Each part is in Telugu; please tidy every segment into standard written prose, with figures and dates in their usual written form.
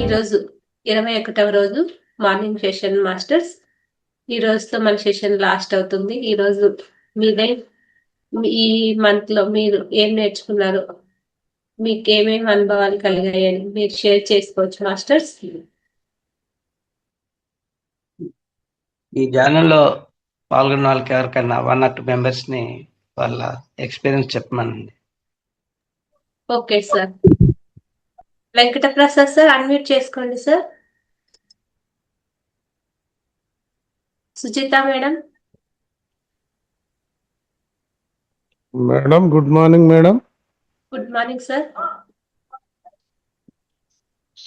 ఈరోజు 21వ రోజు మార్నింగ్ సెషన్ మాస్టర్స్. ఈ రోజుతో మన సెషన్ లాస్ట్ అవుతుంది. ఈరోజు మీదే ఈ మంత్ లో మీరు ఏం నేర్చుకున్నారు, మీకు ఏమేమి అనుభవాలు కలిగాయని మీరు షేర్ చేసుకోవచ్చు మాస్టర్స్. ఈ ధ్యానంలో పాల్గొన్న వాళ్ళకి ఎవరికైనా 1 or 2 మెంబర్స్ ని వాళ్ళ ఎక్స్పీరియన్స్ చెప్పమనండి. Okay sir. Venkata Prasad sir unmute చేసుకోండి sir. Suchitha madam. Madam good morning madam. Good morning sir.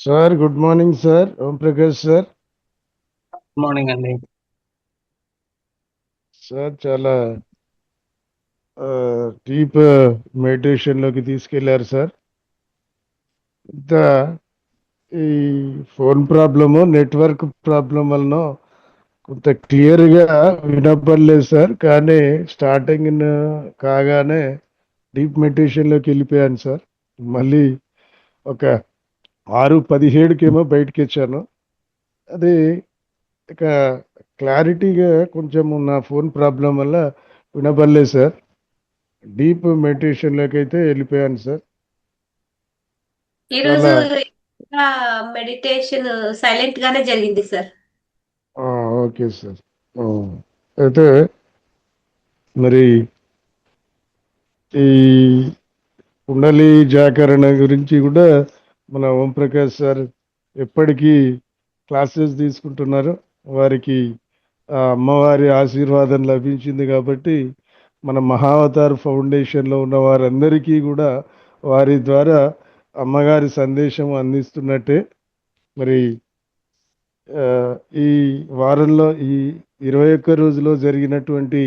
Sir good morning sir. Om Prakash sir. Good morning అండి. సార్ చాలా డీప్ మెడిటేషన్ లోకి తీసుకెళ్లారు సార్. ఇంత ఈ ఫోన్ ప్రాబ్లము నెట్వర్క్ ప్రాబ్లం వలన కొంత క్లియర్గా వినపడలేదు సార్. కానీ స్టార్టింగ్ కాగానే డీప్ మెడిటేషన్లోకి వెళ్ళిపోయాను సార్. మళ్ళీ ఒక 6:17కేమో బయటకు వచ్చాను. అది ఇక క్లారిటీగా కొంచెం నా ఫోన్ ప్రాబ్లం వల్ల వినపడలేదు సార్. డీప్ మెడిటేషన్లోకి అయితే వెళ్ళిపోయాను సార్. ఈరోజు మెడిటేషన్ సైలెంట్ గానే జరిగింది సార్. Okay sir. అయితే మరి ఈ కుండలి జాగరణ గురించి కూడా మన ఓంప్రకాష్ సార్ ఎప్పటికీ క్లాసెస్ తీసుకుంటున్నారు. వారికి అమ్మవారి ఆశీర్వాదం లభించింది కాబట్టి మన మహావతార్ ఫౌండేషన్లో ఉన్న వారందరికీ కూడా వారి ద్వారా అమ్మగారి సందేశం అందిస్తున్నట్టే. మరి ఈ వారంలో ఈ 21 రోజులో జరిగినటువంటి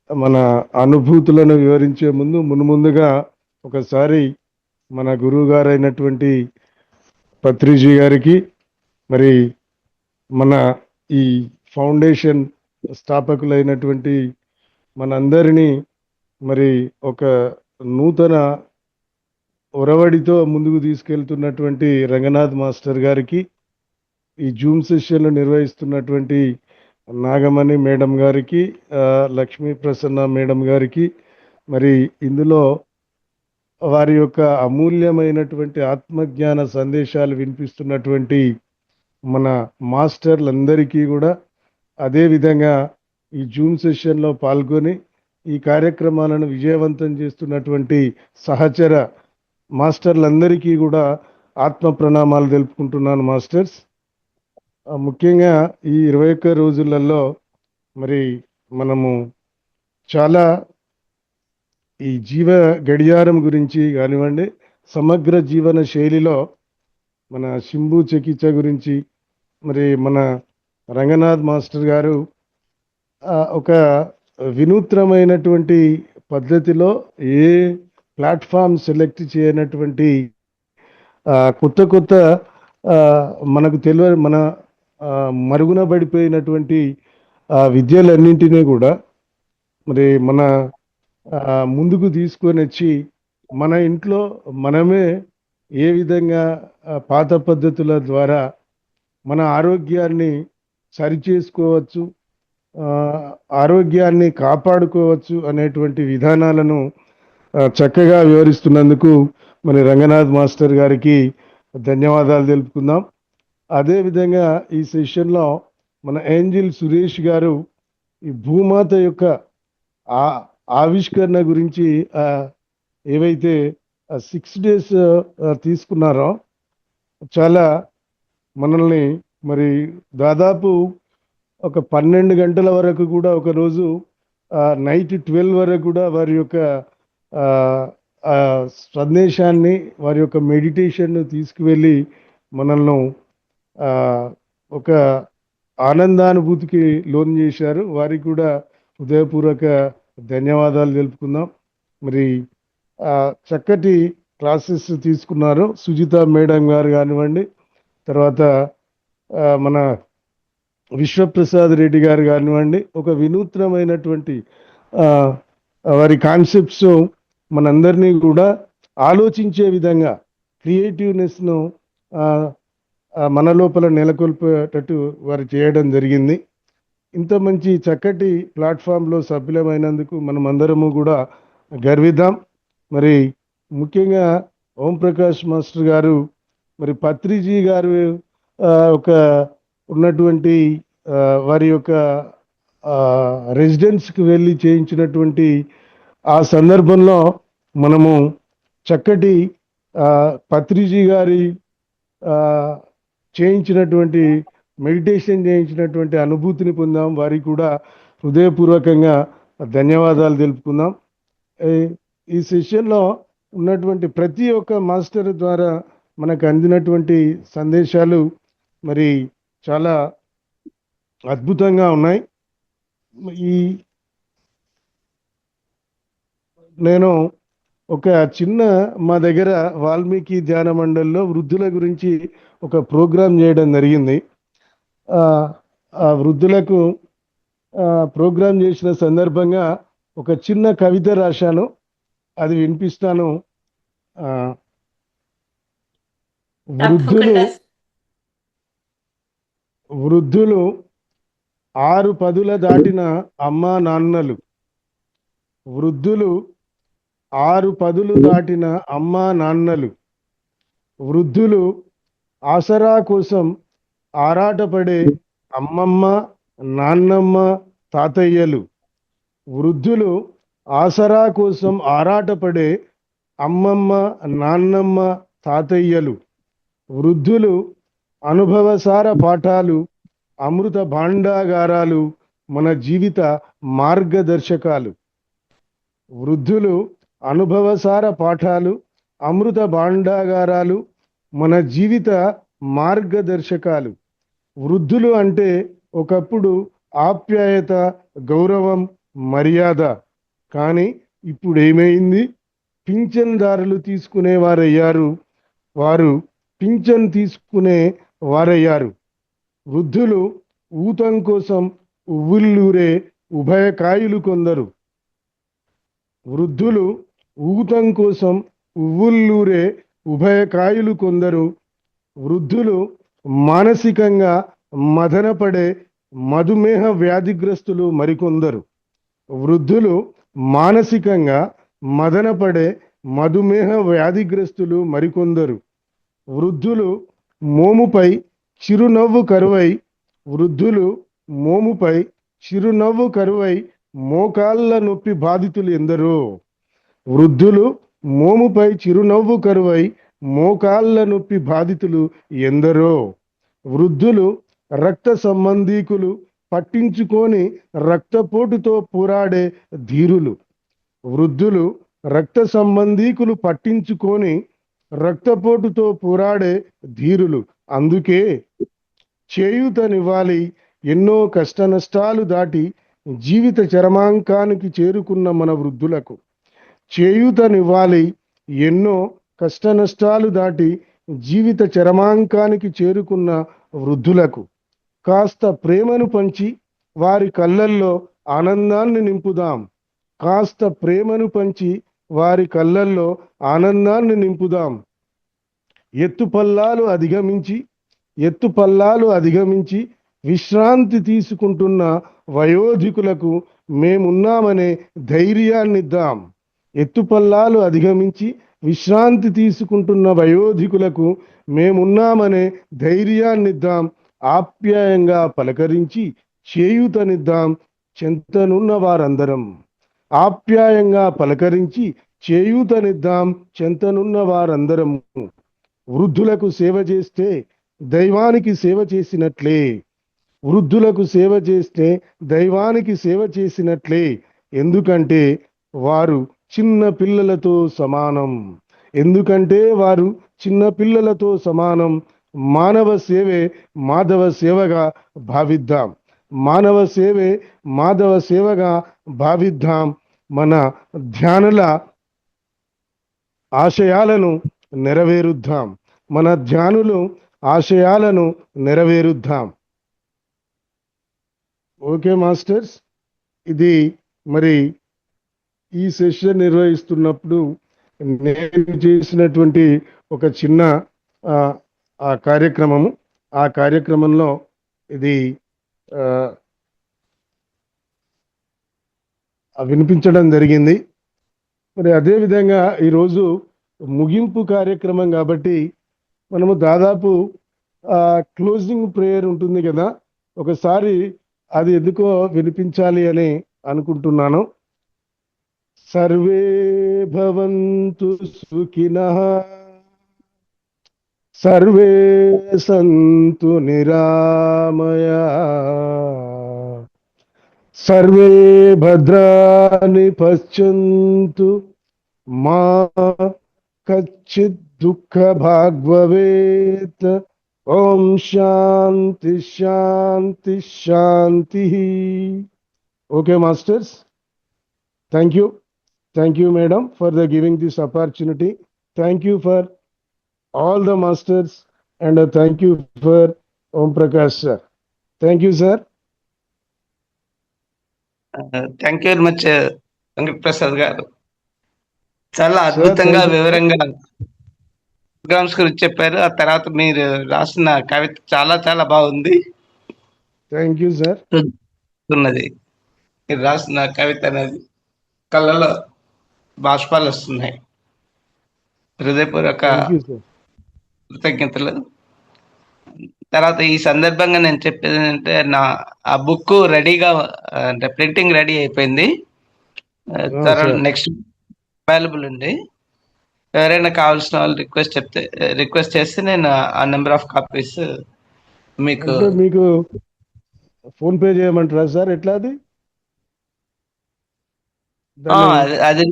మన అనుభూతులను వివరించే ముందుగా ఒకసారి మన గురువు గారు అయినటువంటి పత్రిజీ గారికి, మరి మన ఈ ఫౌండేషన్ స్థాపకులైనటువంటి మనందరినీ మరి ఒక నూతన ఒరవడితో ముందుకు తీసుకెళ్తున్నటువంటి రంగనాథ్ మాస్టర్ గారికి, ఈ జూమ్ సెషన్లు నిర్వహిస్తున్నటువంటి నాగమణి మేడం గారికి, లక్ష్మీ ప్రసన్న మేడం గారికి, మరి ఇందులో వారి యొక్క అమూల్యమైనటువంటి ఆత్మజ్ఞాన సందేశాలు వినిపిస్తున్నటువంటి మన మాస్టర్లందరికీ కూడా, అదేవిధంగా ఈ జూమ్ సెషన్లో పాల్గొని ఈ కార్యక్రమాలను విజయవంతం చేస్తున్నటువంటి సహచర మాస్టర్లందరికీ కూడా ఆత్మ ప్రణామాలు తెలుపుకుంటున్నాను మాస్టర్స్. ముఖ్యంగా ఈ 21 రోజులలో మరి మనము చాలా ఈ జీవ గడియారం గురించి కానివ్వండి, సమగ్ర జీవన శైలిలో మన శంభు చికిత్స గురించి, మరి మన రంగనాథ్ మాస్టర్ గారు ఒక వినూత్నమైనటువంటి పద్ధతిలో ఏ ప్లాట్ఫామ్ సెలెక్ట్ చేయనటువంటి కొత్త మనకు తెలియని మన మరుగున పడిపోయినటువంటి విద్యలన్నింటినీ కూడా మరి మన ముందుకు తీసుకొని వచ్చి మన ఇంట్లో మనమే ఏ విధంగా పాత పద్ధతుల ద్వారా మన ఆరోగ్యాన్ని సరిచేసుకోవచ్చు, ఆరోగ్యాన్ని కాపాడుకోవచ్చు అనేటువంటి విధానాలను చక్కగా వివరిస్తున్నందుకు మరి రంగనాథ్ మాస్టర్ గారికి ధన్యవాదాలు తెలుపుకుందాం. అదేవిధంగా ఈ సెషన్లో మన ఏంజిల్ సురేష్ గారు ఈ భూమాత యొక్క ఆవిష్కరణ గురించి ఏవైతే 6 days తీసుకున్నారో చాలా మనల్ని మరి దాదాపు ఒక 12 గంటల వరకు కూడా, ఒకరోజు నైట్ 12 వరకు కూడా వారి యొక్క సందేశాన్ని, వారి యొక్క మెడిటేషన్ను తీసుకువెళ్ళి మనల్ని ఒక ఆనందానుభూతికి లోన్ చేశారు. వారికి కూడా హృదయపూర్వక ధన్యవాదాలు తెలుపుకుందాం. మరి చక్కటి క్లాసెస్ తీసుకున్నారు సుజిత మేడం గారు కానివ్వండి, తర్వాత మన విశ్వప్రసాద్ రెడ్డి గారు కానివ్వండి. ఒక వినూత్నమైనటువంటి వారి కాన్సెప్ట్స్ మనందరినీ కూడా ఆలోచించే విధంగా క్రియేటివ్నెస్ను మన లోపల నెలకొల్పేటట్టు వారు చేయడం జరిగింది. ఇంత మంచి చక్కటి ప్లాట్ఫామ్లో సభ్యులమైనందుకు మనం అందరము కూడా గర్విద్దాం. మరి ముఖ్యంగా ఓం ప్రకాష్ మాస్టర్ గారు, మరి పత్రిజీ గారు ఒక ఉన్నటువంటి వారి యొక్క రెసిడెన్స్కి వెళ్ళి చేయించినటువంటి ఆ సందర్భంలో మనము చక్కటి పత్రిజీ గారి చేయించినటువంటి మెడిటేషన్ చేయించినటువంటి అనుభూతిని పొందాం. వారికి కూడా హృదయపూర్వకంగా ధన్యవాదాలు తెలుపుకుందాం. ఈ సెషన్లో ఉన్నటువంటి ప్రతి ఒక్క మాస్టర్ ద్వారా మనకు అందినటువంటి సందేశాలు మరి చాలా అద్భుతంగా ఉన్నాయి. నేను ఒక చిన్న మా దగ్గర వాల్మీకి ధ్యాన మండలిలో వృద్ధుల గురించి ఒక ప్రోగ్రాం చేయడం జరిగింది. ఆ వృద్ధులకు ప్రోగ్రాం చేసిన సందర్భంగా ఒక చిన్న కవిత రాశాను, అది వినిపిస్తాను. వృద్ధులు 6 పదుల దాటిన అమ్మా నాన్నలు. వృద్ధులు 6 పదులు దాటిన అమ్మా నాన్నలు. వృద్ధులు ఆసరా కోసం ఆరాటపడే అమ్మమ్మ నాన్నమ్మ తాతయ్యలు. వృద్ధులు ఆసరా కోసం ఆరాటపడే అమ్మమ్మ నాన్నమ్మ తాతయ్యలు. వృద్ధులు అనుభవసార పాఠాలు, అమృత భాండాగారాలు, మన జీవిత మార్గదర్శకాలు. వృద్ధులు అనుభవసార పాఠాలు, అమృత భాండాగారాలు, మన జీవిత మార్గదర్శకాలు. వృద్ధులు అంటే ఒకప్పుడు ఆప్యాయత, గౌరవం, మర్యాద. కానీ ఇప్పుడు ఏమైంది? పింఛన్దారులు తీసుకునే వారయ్యారు. వారు పింఛన్ తీసుకునే వారయ్యారు. వృద్ధులు ఊతం కోసం ఉవ్విళ్ళూరే ఉభయకాయులు కొందరు. వృద్ధులు ఊతం కోసం ఉవ్వుల్లూరే ఉభయకాయులు కొందరు. వృద్ధులు మానసికంగా మదనపడే మధుమేహ వ్యాధిగ్రస్తులు మరికొందరు. వృద్ధులు మానసికంగా మదనపడే మధుమేహ వ్యాధిగ్రస్తులు మరికొందరు. వృద్ధులు మోముపై చిరునవ్వు కరువై, వృద్ధులు మోముపై చిరునవ్వు కరువై మోకాళ్ళ నొప్పి బాధితులు ఎందరో. వృద్ధులు మోముపై చిరునవ్వు కరువై మోకాళ్ళ నొప్పి బాధితులు ఎందరో. వృద్ధులు రక్త సంబంధీకులు పట్టించుకొని రక్తపోటుతో పోరాడే ధీరులు. వృద్ధులు రక్త సంబంధీకులు పట్టించుకొని రక్తపోటుతో పోరాడే ధీరులు. అందుకే చేయూతనివ్వాలి. ఎన్నో కష్ట నష్టాలు దాటి జీవిత చరమాంకానికి చేరుకున్న మన వృద్ధులకు చేయూతనివ్వాలి. ఎన్నో కష్ట నష్టాలు దాటి జీవిత చరమాంకానికి చేరుకున్న వృద్ధులకు కాస్త ప్రేమను పంచి వారి కళ్ళల్లో ఆనందాన్ని నింపుదాం. కాస్త ప్రేమను పంచి వారి కళ్ళల్లో ఆనందాన్ని నింపుదాం. ఎత్తుపల్లాలు అధిగమించి విశ్రాంతి తీసుకుంటున్న వయోధికులకు మేమున్నామనే ధైర్యాన్నిద్దాం. ఎత్తుపల్లాలు అధిగమించి విశ్రాంతి తీసుకుంటున్న వయోధికులకు మేమున్నామనే ధైర్యాన్నిద్దాం. ఆప్యాయంగా పలకరించి చేయూతనిద్దాం చెంతనున్న వారందరం. ఆప్యాయంగా పలకరించి చేయూతనిద్దాం చెంతనున్న వారందరం. వృద్ధులకు సేవ చేస్తే దైవానికి సేవ చేసినట్లే. వృద్ధులకు సేవ చేస్తే దైవానికి సేవ చేసినట్లే. ఎందుకంటే వారు చిన్న పిల్లలతో సమానం. ఎందుకంటే వారు చిన్న పిల్లలతో సమానం. మానవ సేవే మాధవ సేవగా భావిద్దాం. మానవ సేవే మాధవ సేవగా భావిద్దాం. మన ధ్యానుల ఆశయాలను నెరవేరుద్దాం. మన ధ్యానులు ఆశయాలను నెరవేరుద్దాం. ఓకే మాస్టర్స్, ఇది మరి ఈ సెషన్ నిర్వహిస్తున్నప్పుడు నేను చేసినటువంటి ఒక చిన్న ఆ కార్యక్రమము. ఆ కార్యక్రమంలో ఇది ఆ, వినిపించడం జరిగింది. మరి అదేవిధంగా ఈరోజు ముగింపు కార్యక్రమం కాబట్టి మనము దాదాపు క్లోజింగ్ ప్రేయర్ ఉంటుంది కదా, ఒకసారి అది ఎందుకో వినిపించాలి అని అనుకుంటున్నాను. సర్వే భవంతు సుఖినః, సర్వే సంతు నిరామయా, సర్వే భద్రాని పశ్యంతు, మా కచ్చిత్ దుఃఖ భాగ్భవేత్. ఓం శాంతి శాంతి శాంతి. Okay masters, thank you. Thank you, madam, for the giving this opportunity. Thank you for all the masters, and thank you for Om Prakash sir. Thank you, sir. Thank you very much Venkata Prasad గారు. చాలా Sir, అద్భుతంగా thank you. వివరంగా ప్రోగ్రామ్స్ గురించి చెప్పారు. ఆ తర్వాత మీరు రాసిన కవిత చాలా చాలా బాగుంది. Thank you, sir. ఉన్నది మీరు రాసిన కవిత అనేది కళ్ళలో బాష్పాలు వస్తున్నాయి. హృదయపూర్వక Thank you, sir. కృతజ్ఞతలు. తర్వాత ఈ సందర్భంగా నేను చెప్పేది ఏంటంటే, ఆ బుక్ రెడీగా అంటే ప్రింటింగ్ రెడీ అయిపోయింది. sir. నెక్స్ట్ అవైలబుల్ ఉంది. ఎవరైనా కావాల్సిన వాళ్ళు రిక్వెస్ట్ చేస్తే నేను ఆ నెంబర్ ఆఫ్ కాపీస్ మీకు అంటే మీకు ఫోన్ పే చేయమంటారా సార్? ఎట్లా అది? అది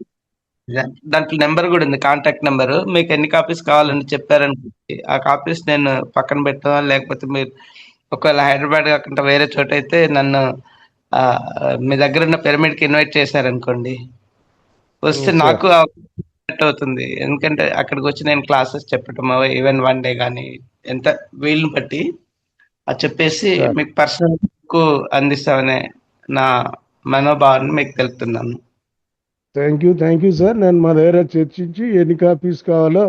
దాంట్లో నెంబర్ కూడా ఉంది, కాంటాక్ట్ నెంబర్. మీకు ఎన్ని కాపీస్ కావాలని చెప్పారనుకోండి, ఆ కాపీస్ నేను పక్కన పెట్టాను. లేకపోతే మీరు ఒకవేళ హైదరాబాద్ కాకుండా వేరే చోట అయితే నన్ను మీ దగ్గర ఉన్న పిరమిడ్కి ఇన్వైట్ చేశారనుకోండి, వస్తే sir. నాకు అవుతుంది. ఎందుకంటే అక్కడికి వచ్చి నేను క్లాసెస్ చెప్పటం, ఈవెన్ వన్ డే కానీ ఎంత వీలుని బట్టి అది చెప్పేసి Sir. మీకు పర్సనల్ కు అందిస్తామనే నా మనోభావాన్ని మీకు తెలుపుతున్నాను. Thank you sir. నేను మా దగ్గర చర్చించి ఎన్ని కాపీస్ కావాలో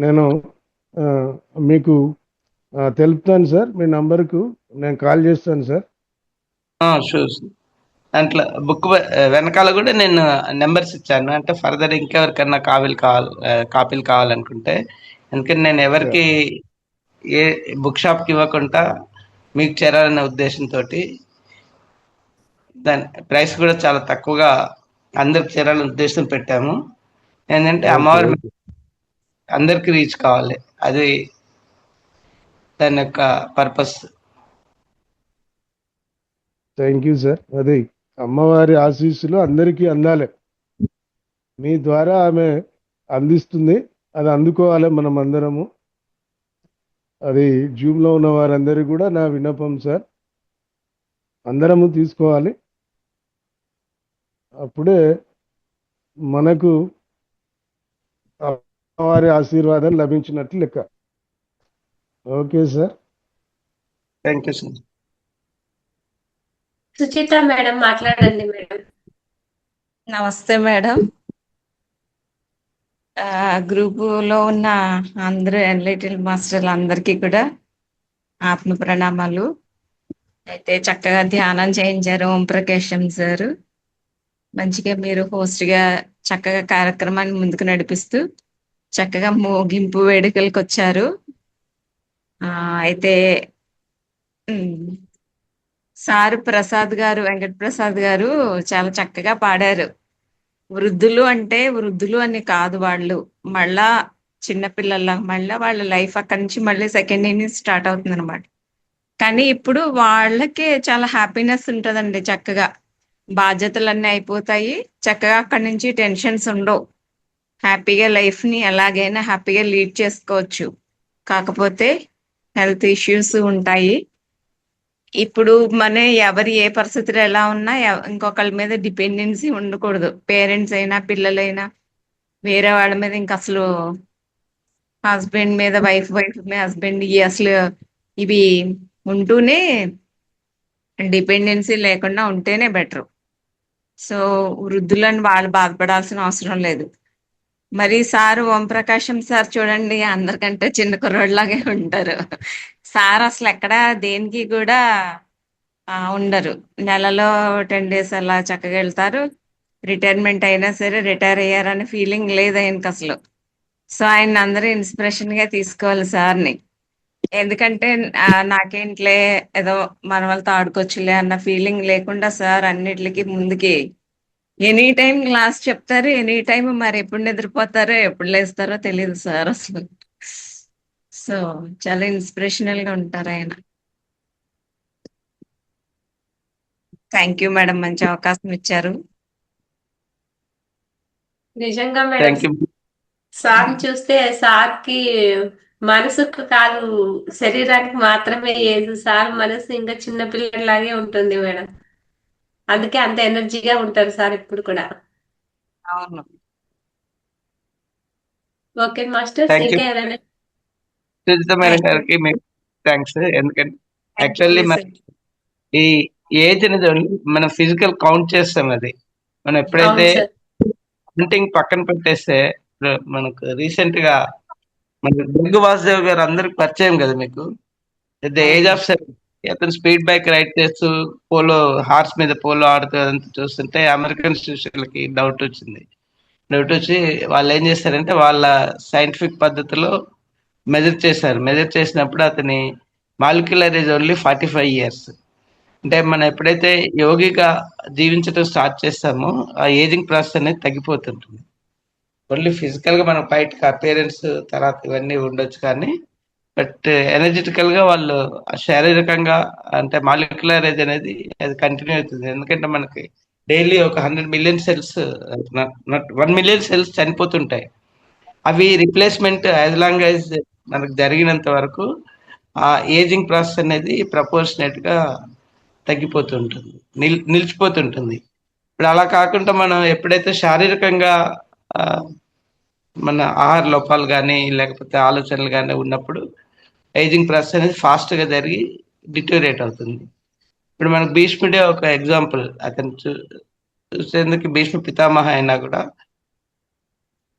నేను మీకు తెలుపుతాను సార్. మీ నంబర్కు నేను కాల్ చేస్తాను సార్. షూర్. దాంట్లో బుక్ వెనకాల కూడా నేను నెంబర్స్ ఇచ్చాను. అంటే ఫర్దర్ ఇంకెవరికన్నా కాపీలు కావాలనుకుంటే, ఎందుకంటే నేను ఎవరికి ఏ బుక్ షాప్కి ఇవ్వకుండా మీకు చేరాలనే ఉద్దేశంతో దాని ప్రైస్ కూడా చాలా తక్కువగా అందరికి చేరాలనే ఉద్దేశం పెట్టాము. ఏంటంటే అమ్మవారి అందరికి రీచ్ కావాలి, అది దాని యొక్క పర్పస్. Thank you sir. అది అమ్మవారి ఆశీస్సులు అందరికీ అందాలి. మీ ద్వారా ఆమె అందిస్తుంది, అది అందుకోవాలి మనం అందరము. అది జూమ్లో ఉన్న వారందరికీ కూడా నా విన్నపం సార్, అందరము తీసుకోవాలి. అప్పుడే మనకు అమ్మవారి ఆశీర్వాదం లభించినట్లు లెక్క. Okay sir. Thank you sir. Suchitha madam మాట్లాడండి మేడం. నమస్తే మేడం. గ్రూపులో ఉన్న అందరూ ఎన్లైటిల్ మాస్టర్లు అందరికీ కూడా ఆత్మ ప్రణామాలు. అయితే చక్కగా ధ్యానం చేయించారు ఓం ప్రకాశం సార్. మంచిగా మీరు హోస్ట్గా చక్కగా కార్యక్రమాన్ని ముందుకు నడిపిస్తూ చక్కగా ముగింపు వేడుకలకు వచ్చారు. అయితే సార్ ప్రసాద్ గారు, వెంకట ప్రసాద్ గారు చాలా చక్కగా పాడారు. వృద్ధులు అంటే వృద్ధులు అని కాదు, వాళ్ళు మళ్ళా చిన్నపిల్లల మళ్ళా వాళ్ళ లైఫ్ అక్కడి నుంచి మళ్ళీ సెకండ్ ఇన్నింగ్ స్టార్ట్ అవుతుంది అనమాట. కానీ ఇప్పుడు వాళ్ళకే చాలా హ్యాపీనెస్ ఉంటుందండి. చక్కగా బాధ్యతలన్నీ అయిపోతాయి, చక్కగా అక్కడి నుంచి టెన్షన్స్ ఉండవు, హ్యాపీగా లైఫ్ని ఎలాగైనా హ్యాపీగా లీడ్ చేసుకోవచ్చు. కాకపోతే హెల్త్ ఇష్యూస్ ఉంటాయి. ఇప్పుడు ఎవరి ఏ పరిస్థితులు ఎలా ఉన్నా ఇంకొకళ్ళ మీద డిపెండెన్సీ ఉండకూడదు. పేరెంట్స్ అయినా పిల్లలైనా వేరే వాళ్ళ మీద ఇంకా అసలు హస్బెండ్ మీద వైఫ్ మీద హస్బెండ్ అసలు ఇవి ఉంటూనే డిపెండెన్సీ లేకుండా ఉంటేనే బెటర్. సో వృద్ధులను వాళ్ళు బాధపడాల్సిన అవసరం లేదు. మరి సార్ ఓం ప్రకాశం సార్ చూడండి, అందరికంటే చిన్న కుర్రోడ్లాగే ఉంటారు. సార్ అసలు ఎక్కడ దేనికి కూడా ఉండరు. నెలలో 10 days అలా చక్కగా వెళ్తారు. రిటైర్మెంట్ అయినా సరే రిటైర్ అయ్యారనే ఫీలింగ్ లేదు ఆయనకి అసలు. సో ఆయన అందరూ ఇన్స్పిరేషన్ గా తీసుకోవాలి సార్ని. ఎందుకంటే నాకేంట్లే ఏదో మన వాళ్ళతో ఆడుకోవచ్చులే అన్న ఫీలింగ్ లేకుండా సార్ అన్నిటికి ముందుకి ఎనీ టైం క్లాస్ చెప్తారు. ఎనీ టైం మరి ఎప్పుడు నిద్రపోతారో ఎప్పుడు లేస్తారో తెలియదు సార్ అసలు. సో చాలా ఇన్స్పిరేషనల్ గా ఉంటారు ఆయన. థ్యాంక్ యూ మేడం, మంచి అవకాశం ఇచ్చారు. నిజంగా మేడం, థ్యాంక్ యూ. సార్ చూస్తే సార్కి మనసుకు కాదు, శరీరానికి మాత్రమే ఏదు. సార్ మనసు ఇంకా చిన్న పిల్లలాగే ఉంటుంది మేడం. అందుకే అంత ఎనర్జీగా ఉంటారు సార్ ఇప్పుడు కూడా. అవును. ఓకే మాస్టర్స్, థ్యాంక్ యూ ఇంకా ఏదైనా? సుజిత మేడం గారికి మీకు థ్యాంక్స్. ఎందుకంటే యాక్చువల్లీ మన ఈ ఏజ్ అనేది only మనం ఫిజికల్ కౌంట్ చేస్తాం. అది మనం ఎప్పుడైతే అవును సార్. కౌంటింగ్ పక్కన పెట్టేస్తే, ఇప్పుడు మనకు రీసెంట్ గా మన దుర్గ వాసుదేవ్ గారు అందరికి పరిచయం కదా మీకు. ఎట్ ద ఏజ్ ఆఫ్ 7 అతను స్పీడ్ బైక్ రైడ్ చేస్తూ పోలో హార్స్ మీద పోలో ఆడుతూ అదంతా చూస్తుంటే అమెరికన్ స్టూడెంట్లకి డౌట్ వచ్చి వాళ్ళు ఏం చేస్తారంటే వాళ్ళ సైంటిఫిక్ పద్ధతిలో మెజర్ చేశారు. మెజర్ చేసినప్పుడు అతని మాలిక్యులర్ ఏజ్ ఓన్లీ 45 years. అంటే మనం ఎప్పుడైతే యోగిగా జీవించడం స్టార్ట్ చేస్తామో ఆ ఏజింగ్ ప్రాసెస్ అనేది తగ్గిపోతుంటుంది. ఓన్లీ ఫిజికల్ గా మన బయటకి అపేరెన్స్ తర్వాత ఇవన్నీ ఉండొచ్చు, కానీ బట్ ఎనర్జెటికల్ గా వాళ్ళు శారీరకంగా అంటే మాలిక్యులర్ ఏజ్ అనేది అది కంటిన్యూ అవుతుంది. ఎందుకంటే మనకి డైలీ ఒక 100 million cells, 1 million cells చనిపోతుంటాయి. అవి రిప్లేస్మెంట్ యాజ్ లాంగ్ యాజ్ మనకు జరిగినంత వరకు ఆ ఏజింగ్ ప్రాసెస్ అనేది ప్రపోర్షనేట్ గా తగ్గిపోతుంటుంది, నిలిచిపోతుంటుంది. ఇప్పుడు అలా కాకుండా మనం ఎప్పుడైతే శారీరకంగా ఆ, మన ఆహార లోపాలు కానీ లేకపోతే ఆలోచనలు కానీ ఉన్నప్పుడు ఏజింగ్ ప్రాసెస్ అనేది ఫాస్ట్ గా జరిగి డిటోరేట్ అవుతుంది. ఇప్పుడు మనకు భీష్ముడే ఒక ఎగ్జాంపుల్. అతను చూసేందుకు భీష్మ పితామహ అయినా కూడా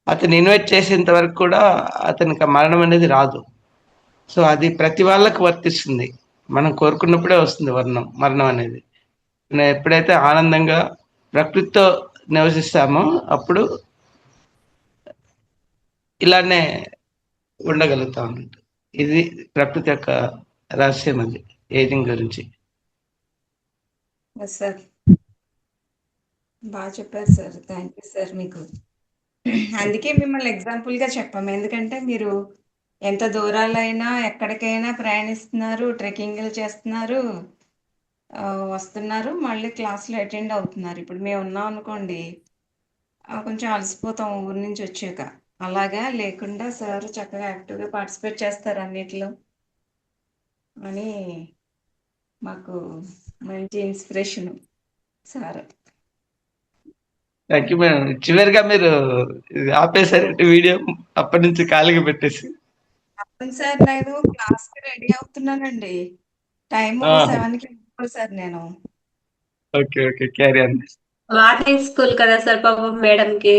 అతను ఇన్వైట్ చేసేంత వరకు కూడా అతనికి ఆ మరణం అనేది రాదు. సో అది ప్రతి వాళ్ళకి వర్తిస్తుంది. మనం కోరుకున్నప్పుడే వస్తుంది మరణం అనేది. మనం ఎప్పుడైతే ఆనందంగా ప్రకృతితో నివసిస్తామో అప్పుడు ఇలానే ఉండగలుగుతాం అన్నట్టు. ఇది ప్రకృతి యొక్క రహస్యం, అది ఏజింగ్ గురించి. సార్ బాగా చెప్పారు సార్. థ్యాంక్ యూ సార్ మీకు. అందుకే మిమ్మల్ని ఎగ్జాంపుల్ గా చెప్పాము. ఎందుకంటే మీరు ఎంత దూరాలైనా ఎక్కడికైనా ప్రయాణిస్తున్నారు, ట్రెక్కింగ్లు చేస్తున్నారు, వస్తున్నారు, మళ్ళీ క్లాసులు అటెండ్ అవుతున్నారు. ఇప్పుడు మేము ఉన్నాం అనుకోండి, కొంచెం అలసిపోతాం ఊరి నుంచి వచ్చాక. అలాగా లేకుండా సార్ చక్కగా యాక్టివ్గా పార్టిసిపేట్ చేస్తారు అన్నిటిలో అని మాకు మంచి inspiration sir. Thank you madam. చివరిగా మీరు ఇది ఆపేసారంటే వీడియో అప్పటి నుంచి ఖాళీగా పెట్టేసి. అవును సార్, నేను క్లాస్ కి రెడీ అవుతున్నానండి. టైము 7కి వెళ్ళిపోవాలి సార్ నేను. Okay okay, carry on. Morning school కదా సార్ పాపం మేడంకి.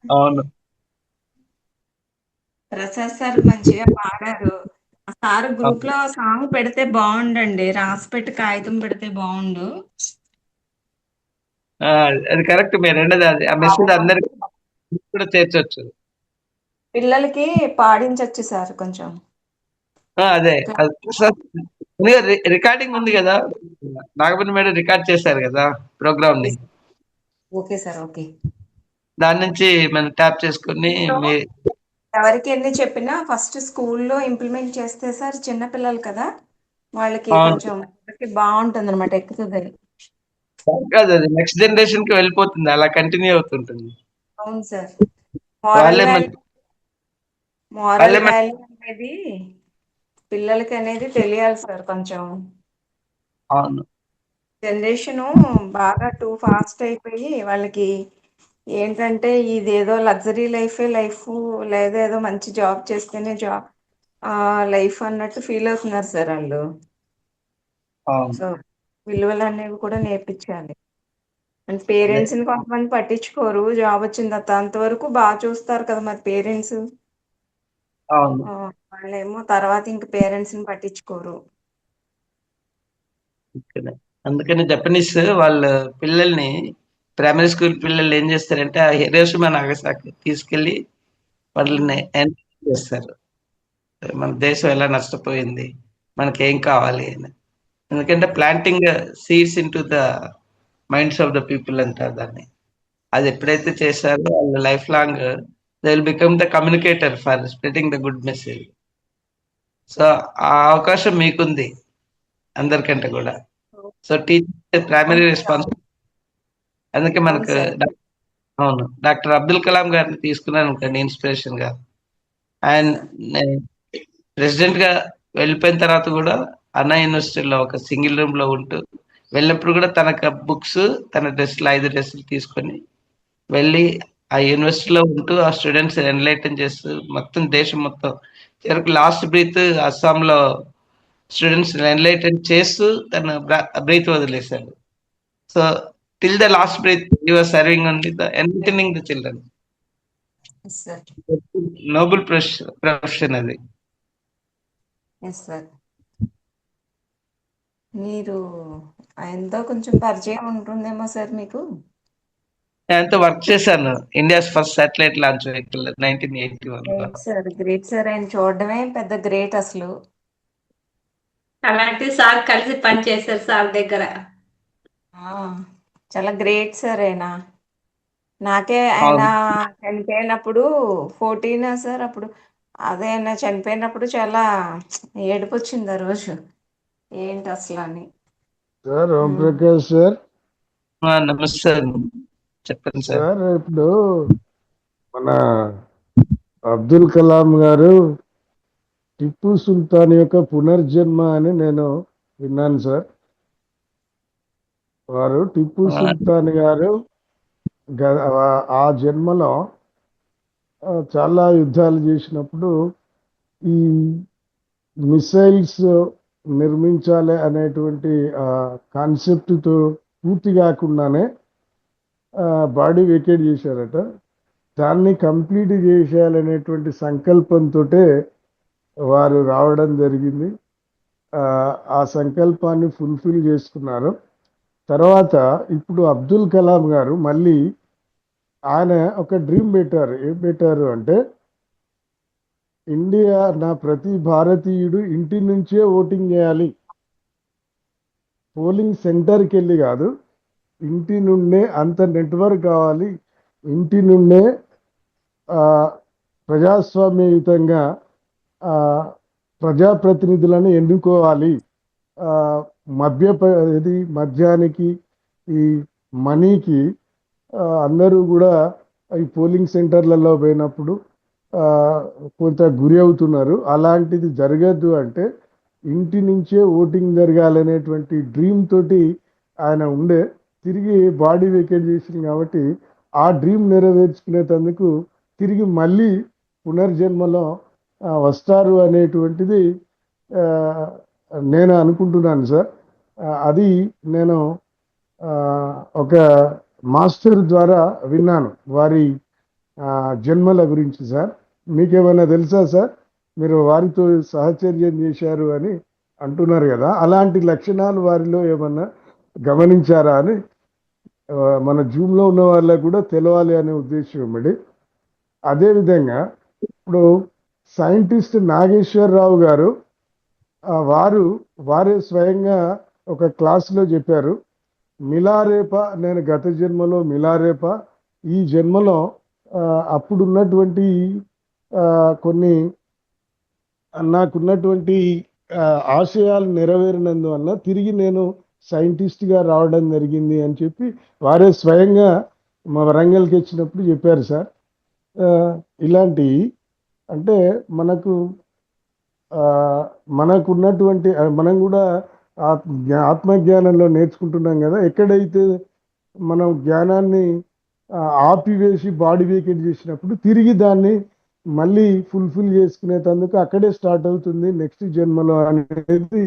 అవును. ప్రసాద్ సార్ మంచిగా పాడారు. ఆ సార్ గ్రూప్ లో సాంగ్ పెడితే బాగుండండి, రాసి పెట్టి కాగితం పెడితే బాగుండు. ఆ, అది కరెక్ట్ మీరు అన్నది. అది ఆ మెసేజ్ అందరికి కూడా చేర్చొచ్చు. పిల్లలకి పాడించొచ్చు సార్ కొంచెం. అదే సార్, రికార్డింగ్ ఉంది కదా, నాగపల్లి మేడం రికార్డ్ చేశారు కదా ప్రోగ్రామ్ ని. Okay sir, okay. దాని నుంచి మనం ట్యాప్ చేసుకుని మీ ఎవరికి ఎన్ని చెప్పినా ఫస్ట్ స్కూల్లో ఇంప్లిమెంట్ చేస్తే సార్, చిన్న పిల్లలు కదా, వాళ్ళకి అవును. కొంచెం బాగుంటుంది అనమాట, ఎక్కుతుంది. కాదు, అది నెక్స్ట్ జనరేషన్ కి వెళ్ళిపోతుంది, అలా కంటిన్యూ అవుతుంటుంది. అవును సార్. మోరల్ వాళ్ళే వాల్యూ మన మోరల్ వాళ్ళే మన వాల్యూ అనేది పిల్లలకి అనేది తెలియాలి సార్ కొంచెం. అవును. జనరేషను బాగా టూ ఫాస్ట్ అయిపోయి వాళ్ళకి ఏంటంటే ఇదేదో లగ్జరీ లైఫ్, లేదా ఏదో మంచి జాబ్ చేస్తేనే జాబ్ లైఫ్ అన్నట్టు ఫీల్ అవుతున్నారు సార్ వాళ్ళు. అవును. సో విలువలు అనేవి కూడా నేర్పించాలి. అండ్ పేరెంట్స్ ని కొంతమంది పట్టించుకోరు, జాబ్ వచ్చిన తర్వాత అంతవరకు బాగా చూస్తారు కదా మరి పేరెంట్స్. అవును. వాళ్ళేమో తర్వాత ఇంక పేరెంట్స్ ని పట్టించుకోరు. ఓకేనే. అందుకని జపనీస్ వాళ్ళ పిల్లల్ని ప్రైమరీ స్కూల్ పిల్లలు ఏం చేస్తారంటే ఆ హిరోషిమా నాగసాకి తీసుకెళ్లి వాళ్ళని ఎంకరేజ్ చేస్తారు. మన దేశం ఎలా నష్టపోయింది, మనకేం కావాలి అని. ఎందుకంటే planting seeds in to the minds of the people అంటారు దాన్ని. అది ఎప్పుడైతే చేశారో వాళ్ళు life long they will become the communicator for spreading the good message. So ఆ అవకాశం మీకుంది అందరికంటే కూడా. సో టీచర్ ప్రైమరీ అవును సార్. రెస్పాన్సిబిలిటీ. అందుకే అవును మనకు సార్. అవును, డాక్టర్ అబ్దుల్ కలాం గారిని తీసుకున్నాను అనుకోండి ఇన్స్పిరేషన్ గా. ఆయన సార్. ప్రెసిడెంట్ గా వెళ్ళిపోయిన తర్వాత కూడా అన్నా యూనివర్సిటీలో ఒక సింగిల్ రూమ్ లో ఉంటూ వెళ్ళినప్పుడు కూడా తన బుక్స్, తన డ్రెస్సులు 5 డ్రెస్సులు తీసుకొని వెళ్ళి ఆ యూనివర్సిటీలో ఉంటూ ఆ స్టూడెంట్స్ ఎన్లైటన్ చేస్తూ మొత్తం దేశం మొత్తం చివరికి లాస్ట్ బ్రీత్ అస్సాంలో స్టూడెంట్స్ ఎన్లైటన్ చేస్తూ తన బ్రీత్ వదిలేశాడు. So till the last breath he was serving only the entertaining the children. Yes sir. Noble profession అది. Yes sir. మీరు ఆయనతో కొంచెం పరిచయం ఉంటుందేమో సార్ మీకు. నేనంతా వర్క్ చేశాను. India's first satellite launch vehicle 1981 లో. Great sir. Great sir. ఆయన చూడడమే పెద్ద గ్రేట్ అసలు. అలాంటి సార్ కలిసి పని చేశారు సార్ దగ్గర. ఆ, చాలా గ్రేట్ సార్ ఆయన. నాకే ఆయన అవును. చనిపోయినప్పుడు 14 సార్ అప్పుడు. అదే ఆయన చనిపోయినప్పుడు చాలా ఏడుపు వచ్చింది ఆ రోజు. ఏంటి అసలు అని. సార్ ఉమ్. ఓంప్రకాష్ సార్. నమస్తే. చెప్పండి సార్. సార్ ఇప్పుడు మన అబ్దుల్ కలాం గారు టిప్పు సుల్తాన్ యొక్క పునర్జన్మ అని నేను విన్నాను సార్. వారు టిప్పు సుల్తాన్ గారు ఆ జన్మలో చాలా యుద్ధాలు చేసినప్పుడు ఈ మిసైల్స్ నిర్మించాలి అనేటువంటి కాన్సెప్ట్తో పూర్తి కాకుండానే బాడీ వేకేట్ చేశారట. దాన్ని కంప్లీట్ చేసేయాలనేటువంటి సంకల్పంతో వారు రావడం జరిగింది. ఆ సంకల్పాన్ని ఫుల్ఫిల్ చేసుకున్నారు. తర్వాత ఇప్పుడు అబ్దుల్ కలాం గారు మళ్ళీ ఆయన ఒక డ్రీమ్ పెట్టారు. ఏం పెట్టారు అంటే ఇండియా, నా ప్రతి భారతీయుడు ఇంటి నుంచే ఓటింగ్ చేయాలి, పోలింగ్ సెంటర్కి వెళ్ళి కాదు, ఇంటి నుండే అంత నెట్వర్క్ కావాలి, ఇంటి నుండే ప్రజాస్వామ్యయుతంగా ప్రజాప్రతినిధులను ఎన్నుకోవాలి. మద్యానికి, ఈ మనీకి అందరూ కూడా ఈ పోలింగ్ సెంటర్లలో పోయినప్పుడు కొంత గురి అవుతున్నారు. అలాంటిది జరగద్దు అంటే ఇంటి నుంచే ఓటింగ్ జరగాలనేటువంటి డ్రీమ్ తోటి ఆయన ఉండే. తిరిగి బాడీ వేకేట్ చేసింది కాబట్టి ఆ డ్రీమ్ నెరవేర్చుకునేందుకు తిరిగి మళ్ళీ పునర్జన్మలో వస్తారు అనేటువంటిది నేను అనుకుంటున్నాను సార్. అది నేను ఒక మాస్టర్ ద్వారా విన్నాను వారి జన్మల గురించి సార్. మీకేమైనా తెలుసా సార్? మీరు వారితో సహచర్యం చేశారు అని అంటున్నారు కదా, అలాంటి లక్షణాలు వారిలో ఏమన్నా గమనించారా అని మన జూమ్లో ఉన్న వాళ్ళకు కూడా తెలవాలి అనే ఉద్దేశం ఇమ్మడి. అదేవిధంగా ఇప్పుడు సైంటిస్ట్ నాగేశ్వరరావు గారు వారే స్వయంగా ఒక క్లాసులో చెప్పారు, మిలారేప నేను గత జన్మలో మిలారేప, ఈ జన్మలో అప్పుడున్నటువంటి కొన్ని నాకున్నటువంటి ఆశయాలు నెరవేరినందువల్ల తిరిగి నేను సైంటిస్ట్గా రావడం జరిగింది అని చెప్పి వారే స్వయంగా మా వరంగల్కి వచ్చినప్పుడు చెప్పారు సార్. ఇలాంటి అంటే మనకున్నటువంటి మనం కూడా ఆత్మజ్ఞానంలో నేర్చుకుంటున్నాం కదా, ఎక్కడైతే మనం జ్ఞానాన్ని ఆపివేసి బాడీ వేకేట్ చేసినప్పుడు తిరిగి దాన్ని మళ్ళీ ఫుల్ఫిల్ చేసుకునేందుకు అక్కడే స్టార్ట్ అవుతుంది నెక్స్ట్ జన్మలో అనేది.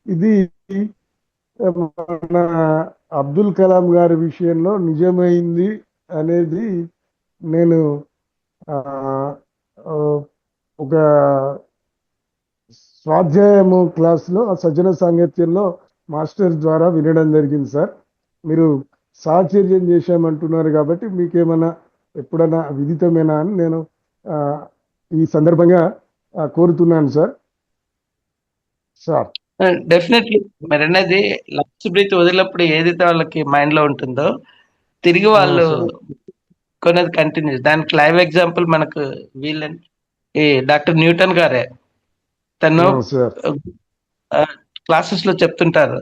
ఇది మన అబ్దుల్ కలాం గారి విషయంలో నిజమైంది అనేది నేను ఒక స్వాధ్యాయము క్లాస్లో ఆ సజ్జన సాంగత్యంలో మాస్టర్ ద్వారా వినడం జరిగింది సార్. మీరు సాహచర్యం చేశామంటున్నారు కాబట్టి మీకేమైనా ఎప్పుడైనా విదితమేనా అని నేను ఆ, ఈ సందర్భంగా కోరుతున్నాను సార్. సార్ డెఫినెట్లీ మరి అనేది లాస్ట్ బ్రీత్ వదిలినప్పుడు ఏదైతే వాళ్ళకి మైండ్ లో ఉంటుందో తిరిగి వాళ్ళు సార్ కొనేది కంటిన్యూ. దానికి లైవ్ ఎగ్జాంపుల్ మనకు వీళ్ళని ఈ డాక్టర్ న్యూటన్ గారే. తను సార్ క్లాసెస్ లో చెప్తుంటారు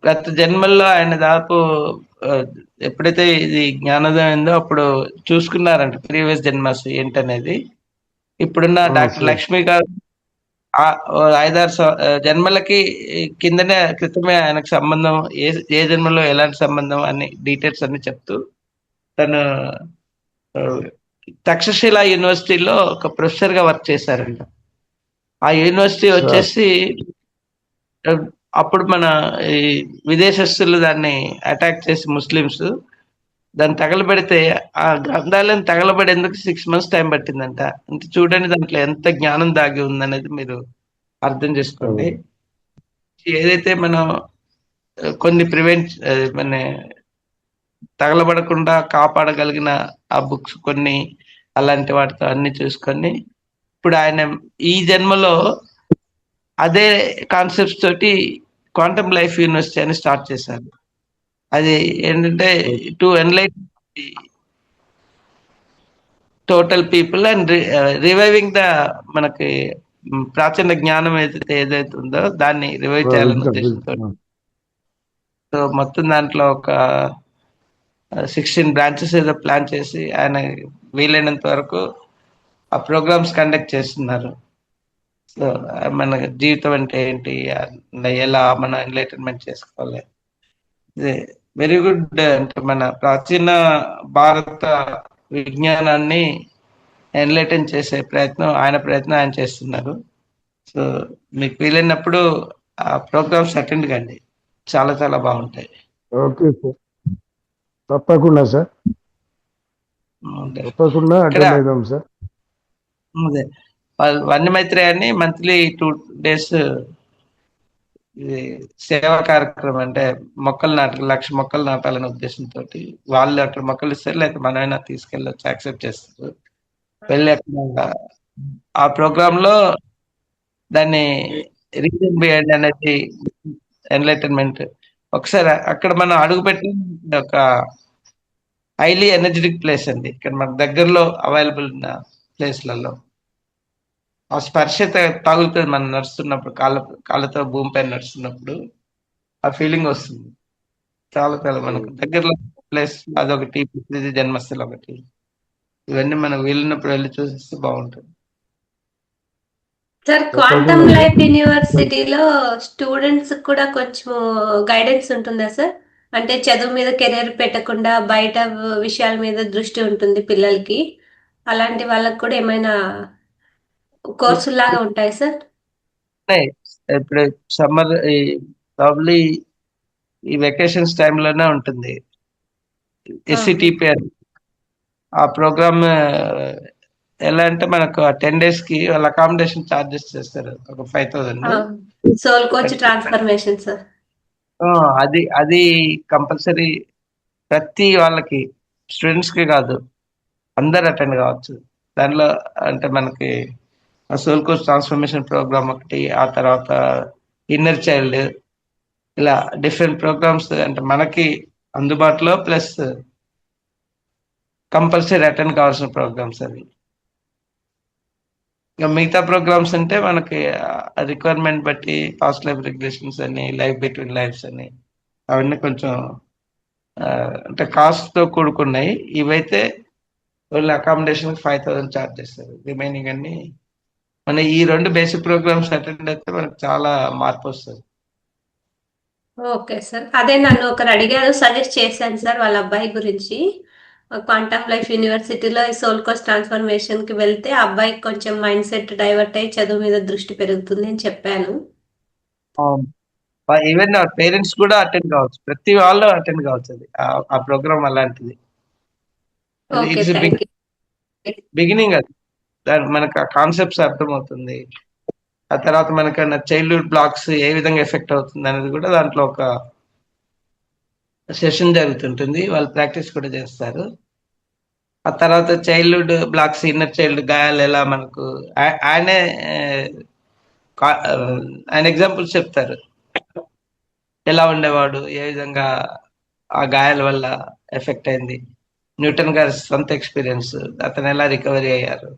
గత జన్మల్లో ఆయన దాదాపు ఆ, ఎప్పుడైతే ఇది జ్ఞానోదయం అయిందో అప్పుడు చూసుకున్నారంట ప్రీవియస్ జన్మస్ ఏంటనేది. ఇప్పుడున్న డాక్టర్ సార్ లక్ష్మి గారు ఓ 5-6 జన్మలకి క్రితమే ఆయనకు సంబంధం ఏ జన్మలో ఎలాంటి సంబంధం అని డీటెయిల్స్ అన్ని చెప్తూ తను ఆ, తక్షశిల యూనివర్సిటీలో ఒక ప్రొఫెసర్ గా వర్క్ చేశారంట. ఆ యూనివర్సిటీ సార్ వచ్చేసి ఆ, అప్పుడు మన ఈ విదేశస్తులు దాన్ని అటాక్ చేసి ముస్లిమ్స్ దాన్ని తగలబెడితే ఆ గ్రంథాలను తగలబడేందుకు 6 months టైం పట్టిందంట. అంటే చూడండి దాంట్లో ఎంత జ్ఞానం దాగి ఉందనేది మీరు అర్థం చేసుకోండి. ఏదైతే మనం కొన్ని మన తగలబడకుండా కాపాడగలిగిన ఆ బుక్స్ కొన్ని అలాంటి వాటితో అన్ని చూసుకొని ఇప్పుడు ఆయన ఈ జన్మలో అదే కాన్సెప్ట్స్ తోటి క్వాంటమ్ లైఫ్ యూనివర్సిటీ అని స్టార్ట్ చేశారు. అది ఏంటంటే to ఎన్లైట్ total people and reviving the మనకి ప్రాచీన జ్ఞానం ఏదైతే ఉందో దాన్ని రివైవ్ చేయాలనే ఉద్దేశంతో సో మొత్తం దాంట్లో ఒక 16 బ్రాంచెస్ ఏదో ప్లాన్ చేసి ఆయన వీలైనంత వరకు ఆ ప్రోగ్రామ్స్ కండక్ట్ చేస్తున్నారు. సో మన జీవితం అంటే ఏంటి, ఎలా మనం ఎన్లైటన్మెంట్ చేసుకోవాలి, వెరీ గుడ్. అంటే మన ప్రాచీన భారత విజ్ఞానాన్ని ఎన్లైటన్ చేసే ప్రయత్నం ఆయన చేస్తున్నారు. సో మీకు వీలైనప్పుడు ఆ ప్రోగ్రామ్స్ అటెండ్ కండి, చాలా చాలా బాగుంటాయి. ఓకే సార్, తప్పకుండా సార్, తప్పకుండా ఇక్కడ అటెండ్ అవుదాం సార్. అదే వన్య మైత్రి అని మంత్లీ 2 days ఇది సేవా కార్యక్రమం. అంటే మొక్కలు 1,00,000 మొక్కలు నాటాలనే ఉద్దేశంతో వాళ్ళు అక్కడ మొక్కలు ఇస్తారు, లేకపోతే మనమైనా తీసుకెళ్ళొచ్చు, యాక్సెప్ట్ చేస్తారు. వెళ్ళి అక్కడ ఆ ప్రోగ్రామ్ లో దాన్ని రీజన్ బిహైండ్ అనేది ఎన్లైటన్మెంట్. ఒకసారి అక్కడ మనం అడుగుపెట్టి ఒక హైలీ ఎనర్జెటిక్ ప్లేస్ అండి. ఇక్కడ మన దగ్గరలో అవైలబుల్ ఉన్న ప్లేస్లలో ఆ స్పర్శ తగులుతుంది మనం నడుస్తున్నప్పుడు, కాళ్ళతో భూమిపై నడుస్తున్నప్పుడు ఆ ఫీలింగ్ వస్తుంది. చాలా చాలా మనకు దగ్గరలో ప్లేస్ అదొకటి, పృథ్వీ జన్మస్థలం ఒకటి. ఇవన్నీ మనం వీలున్నప్పుడు వెళ్ళి చూసిస్తే బాగుంటుంది. సార్ క్వాంటమ్ లైఫ్ యూనివర్సిటీలో స్టూడెంట్స్ కూడా కొంచెం గైడెన్స్ ఉంటుందా సార్? అంటే చదువు మీద కెరీర్ పెట్టకుండా బయట విషయాల మీద దృష్టి ఉంటుంది పిల్లలకి. అలాంటి వాళ్ళకి కూడా ఏమైనా కోర్సులు లాగా ఉంటాయి సార్? ఇప్పుడు సమ్మర్ ప్రాబ్లీ ఈ వెకేషన్స్ టైంలోనే ఉంటుంది ఎస్సిటిపి అని. ఆ ప్రోగ్రామ్ ఎలా అంటే మనకు ఆ 10 days కి వాళ్ళ అకామిడేషన్ చార్జెస్ చేస్తారు ఒక 5,000. Soul coach transformation sir. అది కంపల్సరీ ప్రతి వాళ్ళకి, స్టూడెంట్స్ కి కాదు, అందరు అటెండ్ కావచ్చు. దానిలో అంటే మనకి సోల్ కోచ్ ట్రాన్స్ఫర్మేషన్ ప్రోగ్రామ్ ఒకటి, ఆ తర్వాత ఇన్నర్ చైల్డ్, ఇలా డిఫరెంట్ ప్రోగ్రామ్స్ అంటే మనకి అందుబాటులో, ప్లస్ కంపల్సరీ అటెండ్ కావాల్సిన ప్రోగ్రామ్స్ అవి. ఇంకా మిగతా ప్రోగ్రామ్స్ అంటే మనకి రిక్వైర్మెంట్ బట్టి పాస్ట్ లైఫ్ రెగ్యులేషన్స్ అని, లైఫ్ బిట్వీన్ లైఫ్స్ అని, అవన్నీ కొంచెం అంటే కాస్ట్ తో కూడుకున్నాయి. ఇవైతే ఓన్లీ అకామిడేషన్ 5,000 ఛార్జ్ చేస్తారు. రిమైనింగ్ అన్ని మన ఈ 2 బేసిక్ ప్రోగ్రామ్స్ అటెండ్ అయితే మనకు చాలా మార్పు వస్తుంది. ఓకే సార్, అదే నన్ను ఒకరు అడిగారు, సజెస్ట్ చేశాను సార్ వాళ్ళ అబ్బాయి గురించి. క్వాంటమ్ లైఫ్ యూనివర్సిటీలో ఈ సోల్ కోచ్ ట్రాన్స్ఫర్మేషన్ కి వెళ్తే ఆ అబ్బాయికి కొంచెం మైండ్ సెట్ డైవర్ట్ అయ్యి చదువు మీద దృష్టి పెరుగుతుంది అని చెప్పాను. ఈవెన్ పేరెంట్స్ కూడా అటెండ్ కావచ్చు, ప్రతి వాళ్ళు అటెండ్ కావచ్చు. అది ఆ ప్రోగ్రామ్ అలాంటిది. Okay, thank you. బిగినింగ్ అది దాని మనకు ఆ కాన్సెప్ట్స్ అర్థమవుతుంది. ఆ తర్వాత మనకన్నా చైల్డ్హుడ్ బ్లాక్స్ ఏ విధంగా ఎఫెక్ట్ అవుతుంది అనేది కూడా దాంట్లో ఒక సెషన్ జరుగుతుంటుంది. వాళ్ళు ప్రాక్టీస్ కూడా చేస్తారు. ఆ తర్వాత చైల్డ్హుడ్ బ్లాక్స్, ఇన్నర్ చైల్డ్ గాయాలు ఎలా మనకు ఆయనే ఆయన ఎగ్జాంపుల్స్ చెప్తారు. ఎలా ఉండేవాడు, ఏ విధంగా ఆ గాయాల వల్ల ఎఫెక్ట్ అయింది, న్యూటన్ గారి సొంత ఎక్స్పీరియన్స్, అతను ఎలా రికవరీ అయ్యారు,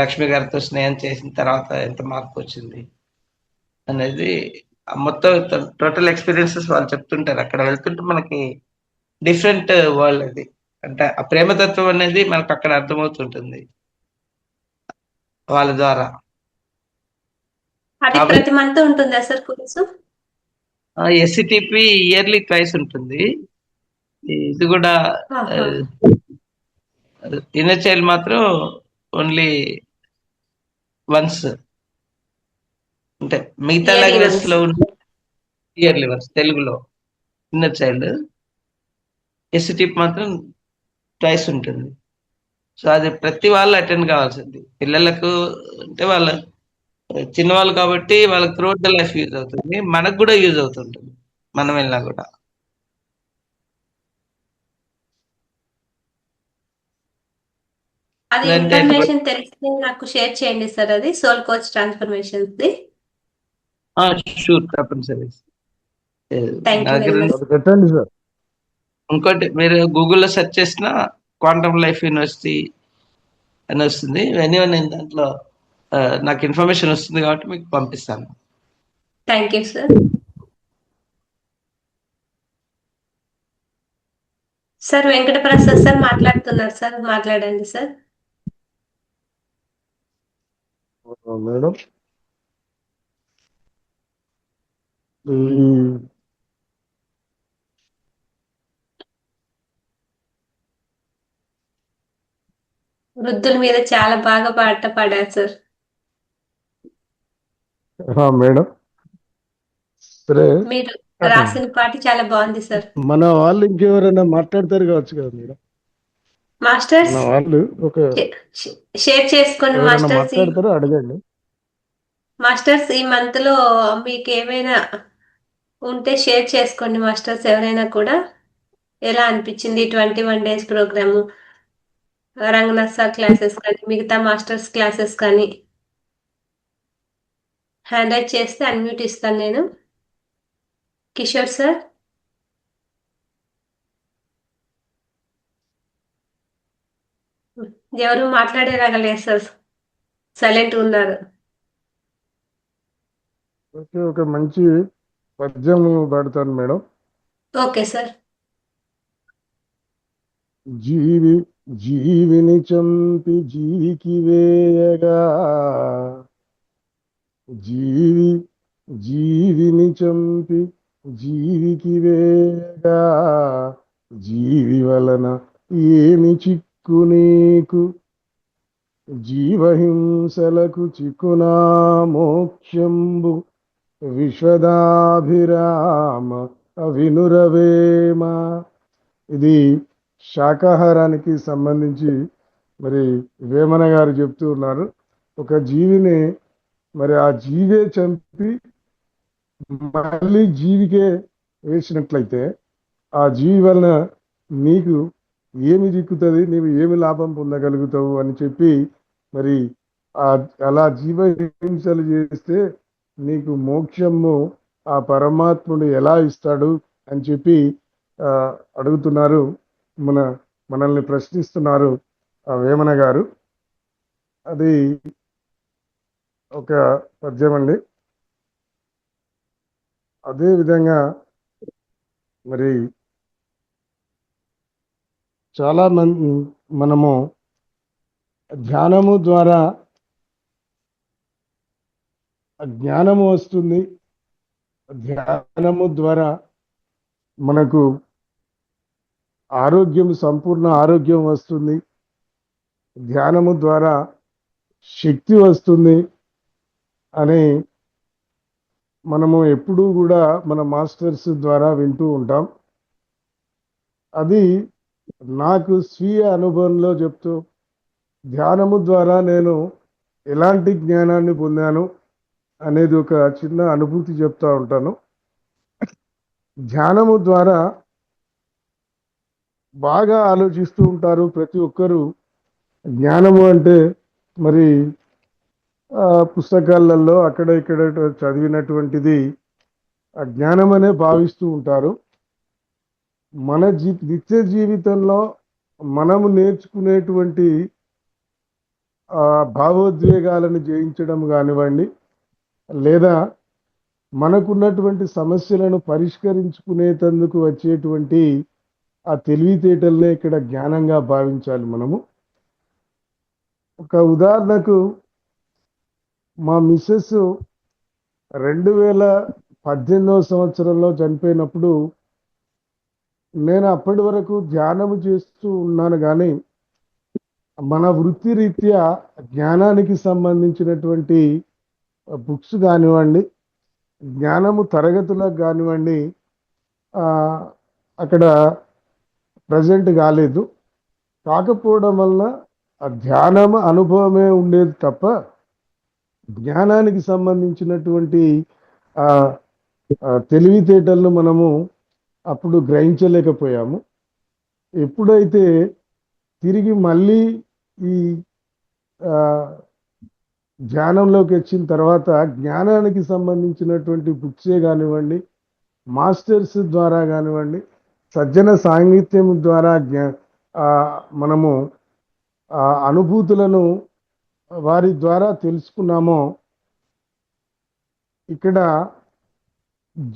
లక్ష్మి గారితో స్నేహం చేసిన తర్వాత ఎంత మార్పు వచ్చింది అనేది మొత్తం టోటల్ ఎక్స్పీరియన్సెస్ వాళ్ళు చెప్తుంటారు. అక్కడ వెళ్తుంటే మనకి డిఫరెంట్ వరల్డ్ అది, అంటే ఆ ప్రేమతత్వం అనేది మనకు అక్కడ అర్థమవుతుంటుంది వాళ్ళ ద్వారా. అది కాబట్టి ప్రతి మంత్ ఉంటుందా సార్ కోర్సు? ఎస్సిటిపి ఇయర్లీ ట్వైస్ ఉంటుంది. ఇది కూడా ఆహా. ఇన్నర్ చైల్డ్ మాత్రం ఓన్లీ వన్స్, అంటే మిగతా ఇయర్లీ లాంగ్వేజ్ వన్స్. లో ఇయర్లీ వన్స్ తెలుగులో ఇన్నర్ చైల్డ్, ఎస్సిటిపి మాత్రం ట్వైస్ ఉంటుంది. సో అది ప్రతి వాళ్ళు అటెండ్ కావాల్సింది. పిల్లలకు అంటే వాళ్ళ చిన్నవాళ్ళు కాబట్టి వాళ్ళకి త్రూఅవుట్ ద లైఫ్ యూజ్ అవుతుంది, మనకు కూడా యూజ్ అవుతుంటుంది మనం వెళ్ళినా కూడా. అది లేదంటే ఇన్ఫర్మేషన్ తెలిస్తే నాకు షేర్ చేయండి సార్, అది సోల్ కోచ్ ట్రాన్స్ఫర్మేషన్స్ ది. షూర్, తప్పనిసరి. థ్యాంక్ నా యూ దగ్గర వెరీ మచ్. అది పెట్టండి సార్. ఇంకోటి, మీరు గూగుల్లో సెర్చ్ చేసిన క్వాంటమ్ లైఫ్ యూనివర్సిటీ అని వస్తుంది. ఎనీవన్ నేను దాంట్లో నాకు ఇన్ఫర్మేషన్ వస్తుంది కాబట్టి మీకు పంపిస్తాను. Thank you sir. Sir Venkata Prasad sir మాట్లాడుతున్నారు సార్, మాట్లాడండి సార్. మేడం, ఈ వృద్ధుల మీద చాలా బాగా పాట పాడారు సార్. మేడం సరే, మీరు రాసిన పాట చాలా బాగుంది సార్. మన వాళ్ళు ఇంకెవరైనా మాట్లాడతారు కావచ్చు కదా మేడం. మాస్టర్స్ మన వాళ్ళు ఒక షేర్ చేసుకోండి ఎవరైనా మాస్టర్స్. మాట్లాడతారో అడగండి. మాస్టర్స్ ఈ మంత్ లో మీకు ఏమైనా ఉంటే షేర్ చేసుకోండి మాస్టర్స్, ఎవరైనా కూడా. ఎలా అనిపించింది 21 days program, Ranganath sir classes కానీ మిగతా మాస్టర్స్ క్లాసెస్ కానీ? హ్యాండ్ రైట్ చేస్తే అన్మ్యూట్ ఇస్తాను నేను. కిషోర్ సార్. ఎవరు మాట్లాడేలాగా లేదు సార్, సైలెంట్ ఉన్నారు. ఓకే, ఒక మంచి పద్యం పాడతాను మేడం. Okay sir. జీవిని చంపి జీవికి వేయగా, జీవిని చంపి జీవికి వేయగా, జీవి వలన ఏమి చిక్కు నీకు, జీవహింసలకు చిక్కునా మోక్షంబు విశ్వదాభిరామ అవినురవేమ. ఇది శాకాహారానికి సంబంధించి మరి వేమన గారు చెప్తూ ఉన్నారు. ఒక జీవిని మరి ఆ జీవే చంపి మళ్ళీ జీవికే వేసినట్లయితే ఆ జీవి వలన నీకు ఏమి దిక్కుతుంది, నీవు ఏమి లాభం పొందగలుగుతావు అని చెప్పి మరి అలా జీవహింసలు చేస్తే నీకు మోక్షము ఆ పరమాత్ముడు ఎలా ఇస్తాడు అని చెప్పి అడుగుతున్నారు, మనల్ని ప్రశ్నిస్తున్నారు ఆ వేమన గారు. అది ఒక పద్యం అండి. అదే విధంగా మరి చాలా మంది మనము ధ్యానము ద్వారా జ్ఞానము వస్తుంది. ధ్యానము ద్వారా మనకు ఆరోగ్యం, సంపూర్ణ ఆరోగ్యం వస్తుంది. ధ్యానము ద్వారా శక్తి వస్తుంది అని మనము ఎప్పుడూ కూడా మన మాస్టర్స్ ద్వారా వింటూ ఉంటాం. అది నాకు స్వీయ అనుభవంలో చెప్తూ ధ్యానము ద్వారా నేను ఎలాంటి జ్ఞానాన్ని పొందాను అనేది ఒక చిన్న అనుభూతి చెప్తా ఉంటాను. ధ్యానము ద్వారా బాగా ఆలోచిస్తూ ఉంటారు ప్రతి ఒక్కరూ. జ్ఞానము అంటే మరి పుస్తకాలలో అక్కడ ఇక్కడ చదివినటువంటిది ఆ జ్ఞానం అనే భావిస్తూ ఉంటారు. మన నిత్య జీవితంలో మనము నేర్చుకునేటువంటి భావోద్వేగాలను జయించడం కానివ్వండి, లేదా మనకున్నటువంటి సమస్యలను పరిష్కరించుకునేటందుకు వచ్చేటువంటి ఆ తెలివితేటలనే ఇక్కడ జ్ఞానంగా భావించాలి మనము. ఒక ఉదాహరణకు మా మిస్సెస్ 2018వ సంవత్సరంలో చనిపోయినప్పుడు నేను అప్పటి వరకు ధ్యానము చేస్తూ ఉన్నాను, కానీ మన వృత్తిరీత్యా జ్ఞానానికి సంబంధించినటువంటి బుక్స్ కానివ్వండి, జ్ఞానము తరగతులకు కానివ్వండి అక్కడ ప్రజెంట్ కాలేదు. కాకపోవడం వలన ఆ ధ్యానం అనుభవమే ఉండేది తప్ప జ్ఞానానికి సంబంధించినటువంటి తెలివితేటలను మనము అప్పుడు గ్రహించలేకపోయాము. ఎప్పుడైతే తిరిగి మళ్ళీ ఈ ధ్యానంలోకి వచ్చిన తర్వాత జ్ఞానానికి సంబంధించినటువంటి బుక్సే కానివ్వండి, మాస్టర్స్ ద్వారా కానివ్వండి, సజ్జన సాంగత్యం ద్వారా మనము అనుభూతులను వారి ద్వారా తెలుసుకున్నామో, ఇక్కడ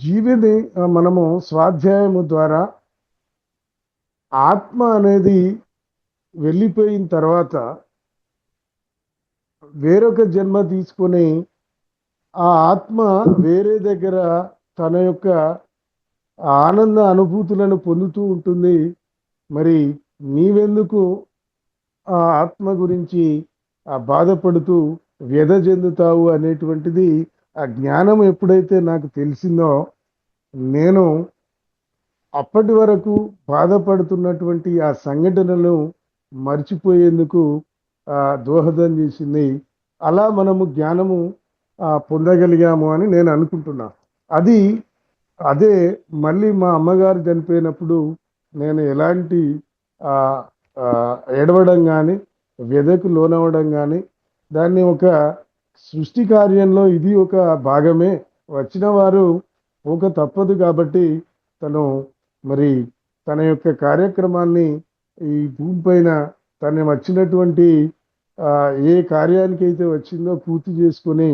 జీవిని మనము స్వాధ్యాయము ద్వారా ఆత్మ అనేది వెళ్ళిపోయిన తర్వాత వేరొక జన్మ తీసుకొని ఆ ఆత్మ వేరే దగ్గర తన యొక్క ఆనంద అనుభూతులను పొందుతూ ఉంటుంది. మరి నీవెందుకు ఆ ఆత్మ గురించి బాధపడుతూ వ్యధ చెందుతావు అనేటువంటిది ఆ జ్ఞానం ఎప్పుడైతే నాకు తెలిసిందో, నేను అప్పటి వరకు బాధపడుతున్నటువంటి ఆ సంఘటనలు మర్చిపోయేందుకు దోహదం చేసింది. అలా మనము జ్ఞానము పొందగలిగాము అని నేను అనుకుంటున్నా. అదే మళ్ళీ మా అమ్మగారు చనిపోయినప్పుడు నేను ఎలాంటి ఏడవడం కానీ, వ్యధకు లోనవడం కానీ, దాన్ని ఒక సృష్టి కార్యంలో ఇది ఒక భాగమే, వచ్చిన వారు పోక తప్పదు కాబట్టి తను మరి తన యొక్క కార్యక్రమాన్ని ఈ భూమిపైన తను వచ్చినటువంటి ఏ కార్యానికి అయితే వచ్చిందో పూర్తి చేసుకొని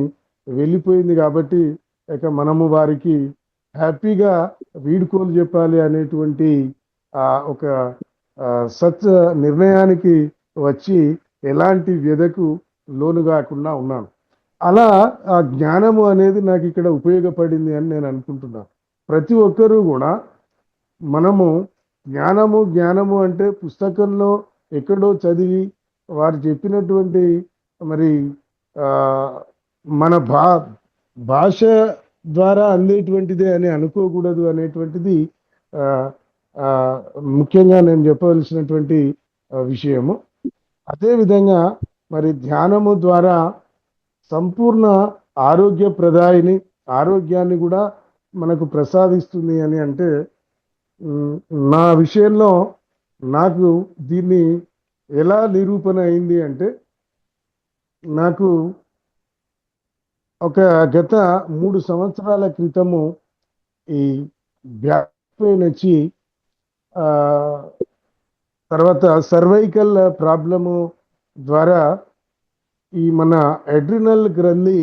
వెళ్ళిపోయింది. కాబట్టి ఇక మనము వారికి హ్యాపీగా వీడ్కోలు చెప్పాలి అనేటువంటి ఒక సత్ నిర్ణయానికి వచ్చి ఎలాంటి వ్యధకు లోను కాకుండా ఉన్నాను. అలా ఆ జ్ఞానము అనేది నాకు ఇక్కడ ఉపయోగపడింది అని నేను అనుకుంటున్నాను. ప్రతి ఒక్కరూ కూడా మనము జ్ఞానము అంటే పుస్తకంలో ఎక్కడో చదివి వారు చెప్పినటువంటి మరి మన భాష ద్వారా అందేటువంటిదే అని అనుకోకూడదు అనేటువంటిది ముఖ్యంగా నేను చెప్పవలసినటువంటి విషయము. అదేవిధంగా మరి ధ్యానము ద్వారా సంపూర్ణ ఆరోగ్యాన్ని కూడా మనకు ప్రసాదిస్తుంది అని అంటే, నా విషయంలో నాకు దీన్ని ఎలా నిరూపణ అయింది అంటే, నాకు ఒక గత 3 సంవత్సరాల క్రితము ఈ బ్యాక్ పెయిన్ వచ్చి తర్వాత సర్వైకల్ ప్రాబ్లము ద్వారా ఈ మన అడ్రినల్ గ్రంథి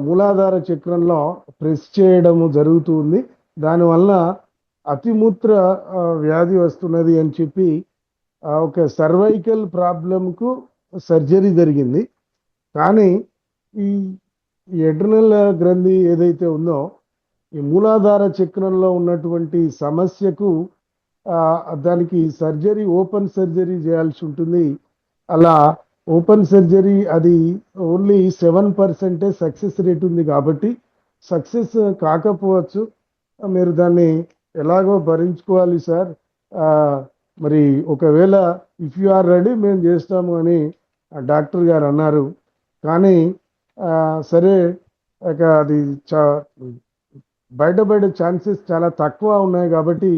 మూలాధార చక్రంలో ప్రెస్ చేయడము జరుగుతుంది. దానివల్ల అతిమూత్ర వ్యాధి వస్తున్నది అని చెప్పి ఒక సర్వైకల్ ప్రాబ్లంకు సర్జరీ జరిగింది. కానీ ఈ అడ్రినల్ గ్రంథి ఏదైతే ఉందో ఈ మూలాధార చక్రంలో ఉన్నటువంటి సమస్యకు దానికి సర్జరీ, ఓపెన్ సర్జరీ చేయాల్సి ఉంటుంది. అలా ఓపెన్ సర్జరీ అది ఓన్లీ 7% సక్సెస్ రేట్ ఉంది కాబట్టి సక్సెస్ కాకపోవచ్చు. మీరు దాన్ని ఎలాగో భరించుకోవాలి సార్, మరి ఒకవేళ ఇఫ్ యు ఆర్ రెడీ మేము చేస్తాము అని ఆ డాక్టర్ గారు అన్నారు. కానీ సరే ఇక అది బయటపడే ఛాన్సెస్ చాలా తక్కువ ఉన్నాయి కాబట్టి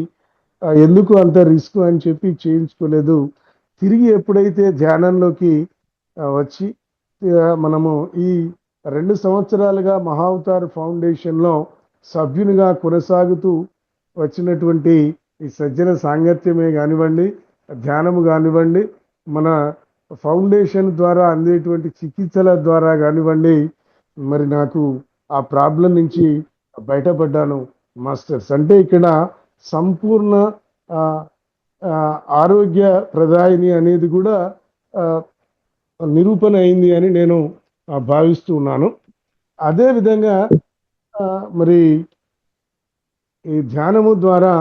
ఎందుకు అంత రిస్క్ అని చెప్పి చేయించుకోలేదు. తిరిగి ఎప్పుడైతే ధ్యానంలోకి వచ్చి మనము ఈ 2 సంవత్సరాలుగా మహావతార్ ఫౌండేషన్లో సభ్యునిగా కొనసాగుతూ వచ్చినటువంటి ఈ సజ్జన సాంగత్యమే కానివ్వండి, ధ్యానము కానివ్వండి, మన ఫౌండేషన్ ద్వారా అందేటువంటి చికిత్సల ద్వారా కానివ్వండి, మరి నాకు ఆ ప్రాబ్లం నుంచి బయటపడ్డాను మాస్టర్స్. అంటే ఇక్కడ సంపూర్ణ ఆరోగ్య ప్రదాయిని అనేది కూడా నిరూపణ అయింది అని నేను భావిస్తూ ఉన్నాను. అదేవిధంగా మరి ఈ ధ్యానము ద్వారా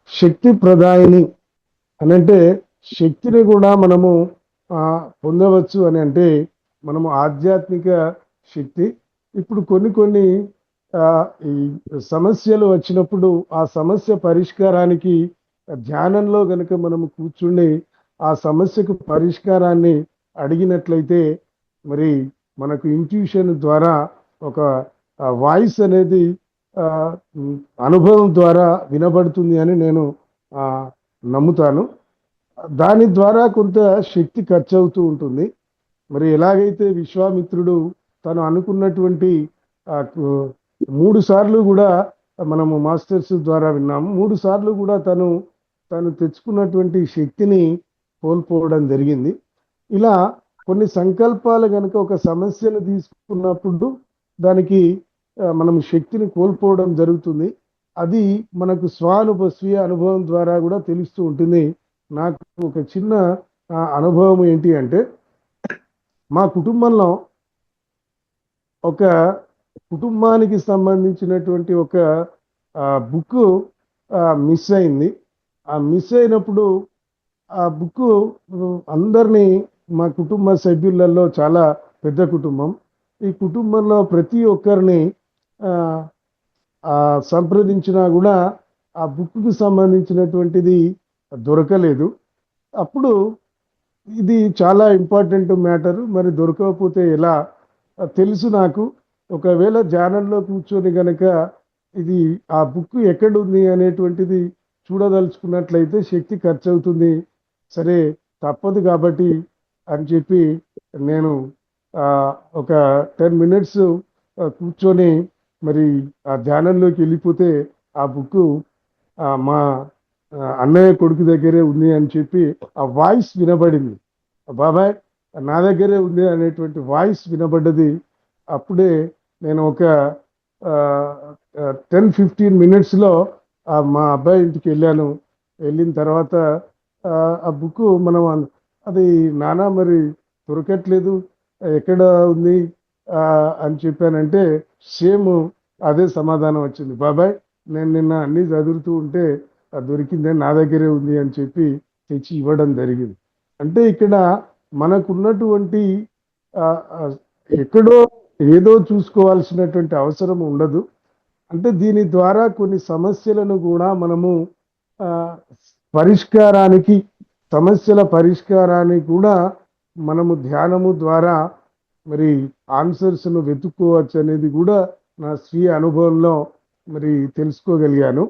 శక్తి ప్రదాయిని అని అంటే శక్తిని కూడా మనము పొందవచ్చు అని అంటే మనము ఆధ్యాత్మిక శక్తి. ఇప్పుడు కొన్ని ఈ సమస్యలు వచ్చినప్పుడు ఆ సమస్య పరిష్కారానికి ధ్యానంలో గనుక మనము కూర్చుండి ఆ సమస్యకు పరిష్కారాన్ని అడిగినట్లయితే మరి మనకు ఇంట్యూషన్ ద్వారా ఒక వాయిస్ అనేది అనుభవం ద్వారా వినబడుతుంది అని నేను నమ్ముతాను. దాని ద్వారా కొంత శక్తి ఖర్చు అవుతూ ఉంటుంది. మరి ఎలాగైతే విశ్వామిత్రుడు తను అనుకున్నటువంటి 3 సార్లు కూడా మనము మాస్టర్స్ ద్వారా విన్నాము, 3 సార్లు కూడా తను తెచ్చుకున్నటువంటి శక్తిని కోల్పోవడం జరిగింది. ఇలా కొన్ని సంకల్పాలు కనుక ఒక సమస్యను తీసుకున్నప్పుడు దానికి మనం శక్తిని కోల్పోవడం జరుగుతుంది. అది మనకు స్వీయ అనుభవం ద్వారా కూడా తెలుస్తూ ఉంటుంది. నాకు ఒక చిన్న అనుభవం ఏంటి అంటే, మా కుటుంబంలో ఒక కుటుంబానికి సంబంధించినటువంటి ఒక బుక్ మిస్ అయింది. ఆ మిస్ అయినప్పుడు ఆ బుక్ అందరినీ, మా కుటుంబ సభ్యులలో చాలా పెద్ద కుటుంబం, ఈ కుటుంబంలో ప్రతి ఒక్కరిని సంప్రదించినా కూడా ఆ బుక్కు సంబంధించినటువంటిది దొరకలేదు. అప్పుడు ఇది చాలా ఇంపార్టెంట్ మ్యాటర్, మరి దొరకకపోతే ఎలా తెలుసు నాకు. ఒకవేళ ధ్యానంలో కూర్చొని గనక ఇది ఆ బుక్ ఎక్కడుంది అనేటువంటిది చూడదలుచుకున్నట్లయితే శక్తి ఖర్చు అవుతుంది, సరే తప్పదు కాబట్టి అని చెప్పి నేను ఒక 10 minutes కూర్చొని మరి ఆ ధ్యానంలోకి వెళ్ళిపోతే ఆ బుక్ మా అన్నయ్య కొడుకు దగ్గరే ఉంది అని చెప్పి ఆ వాయిస్ వినబడింది. బాబాయ్ నా దగ్గరే ఉంది అనేటువంటి వాయిస్ వినబడ్డది. అప్పుడే నేను ఒక 10-15 minutesలో మా అబ్బాయి ఇంటికి వెళ్ళాను. వెళ్ళిన తర్వాత ఆ బుక్ మనం అది నానా మరి దొరకట్లేదు, ఎక్కడ ఉంది అని చెప్పానంటే సేమ్ అదే సమాధానం వచ్చింది. బాబాయ్ నేను నిన్న అన్నీ చదువుతూ ఉంటే దొరికిందే, నా దగ్గరే ఉంది అని చెప్పి తెచ్చి ఇవ్వడం జరిగింది. అంటే ఇక్కడ మనకున్నటువంటి ఎక్కడో ఏదో చూసుకోవాల్సినటువంటి అవసరం ఉండదు. అంటే దీని ద్వారా కొన్ని సమస్యలను కూడా మనము సమస్యల పరిష్కారానికి కూడా మనము ధ్యానము ద్వారా మరి ఆన్సర్స్ను వెతుక్కోవచ్చు అనేది కూడా నా స్వీయ అనుభవంలో మరి తెలుసుకోగలిగాను.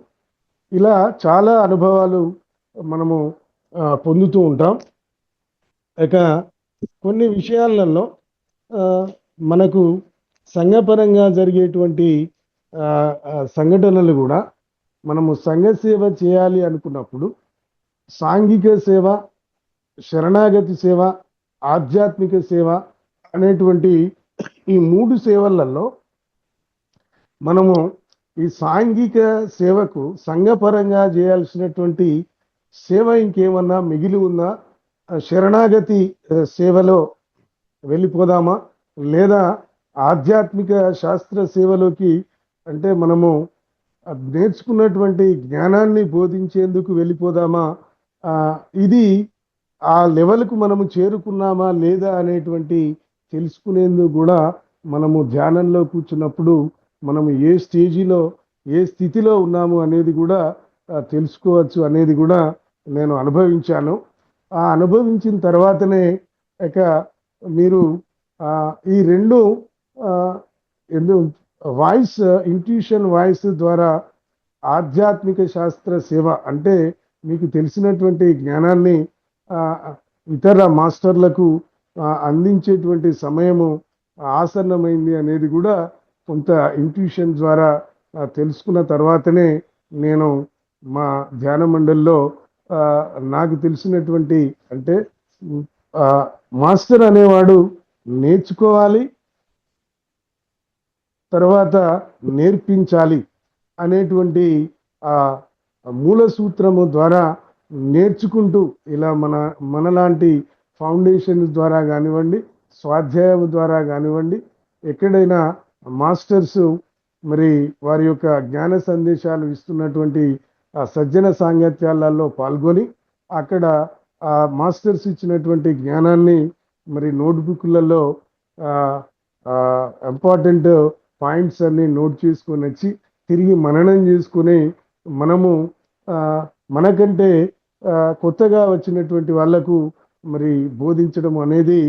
ఇలా చాలా అనుభవాలు మనము పొందుతూ ఉంటాం. ఇక కొన్ని విషయాలలో మనకు సంఘపరంగా జరిగేటువంటి సంఘటనలు కూడా మనము సంఘ సేవ చేయాలి అనుకున్నప్పుడు సాంఘిక సేవ, శరణాగతి సేవ, ఆధ్యాత్మిక సేవ అనేటువంటి ఈ 3 సేవలలో మనము ఈ సాంఘిక సేవకు సంఘపరంగా చేయాల్సినటువంటి సేవ ఇంకేమన్నా మిగిలి ఉందా, శరణాగతి సేవలో వెళ్ళిపోదామా, లేదా ఆధ్యాత్మిక శాస్త్ర సేవలోకి అంటే మనము నేర్చుకున్నటువంటి జ్ఞానాన్ని బోధించేందుకు వెళ్ళిపోదామా, ఇది ఆ లెవెల్కు మనము చేరుకున్నామా లేదా అనేటువంటి తెలుసుకునేందుకు కూడా మనము ధ్యానంలో కూర్చున్నప్పుడు మనము ఏ స్టేజిలో ఏ స్థితిలో ఉన్నాము అనేది కూడా తెలుసుకోవచ్చు అనేది కూడా నేను అనుభవించాను. ఆ అనుభవించిన తర్వాతనే ఇక మీరు ఈ రెండు ఎందు వాయిస్ ఇంట్యూషన్ వాయిస్ ద్వారా ఆధ్యాత్మిక శాస్త్ర సేవ అంటే మీకు తెలిసినటువంటి జ్ఞానాన్ని ఆ, ఇతర మాస్టర్లకు అందించేటువంటి సమయము ఆసన్నమైంది అనేది కూడా కొంత ఇంట్యూషన్ ద్వారా తెలుసుకున్న తర్వాతనే నేను మా ధ్యాన మండలిలో ఆ, నాకు తెలిసినటువంటి అంటే ఆ, మాస్టర్ అనేవాడు నేర్చుకోవాలి, తర్వాత నేర్పించాలి అనేటువంటి ఆ మూల సూత్రము ద్వారా నేర్చుకుంటూ ఇలా మనలాంటి ఫౌండేషన్ ద్వారా కానివ్వండి, స్వాధ్యాయం ద్వారా కానివ్వండి, ఎక్కడైనా మాస్టర్స్ మరి వారి యొక్క జ్ఞాన సందేశాలు ఇస్తున్నటువంటి సజ్జన సాంగత్యాలలో పాల్గొని అక్కడ ఆ మాస్టర్స్ ఇచ్చినటువంటి జ్ఞానాన్ని మరి నోట్బుక్లలో ఇంపార్టెంట్ పాయింట్స్ అన్ని నోట్ చేసుకొని వచ్చి తిరిగి మననం చేసుకుని మనము మనకంటే కొత్తగా వచ్చినటువంటి వాళ్లకు మరి బోధించడం అనేది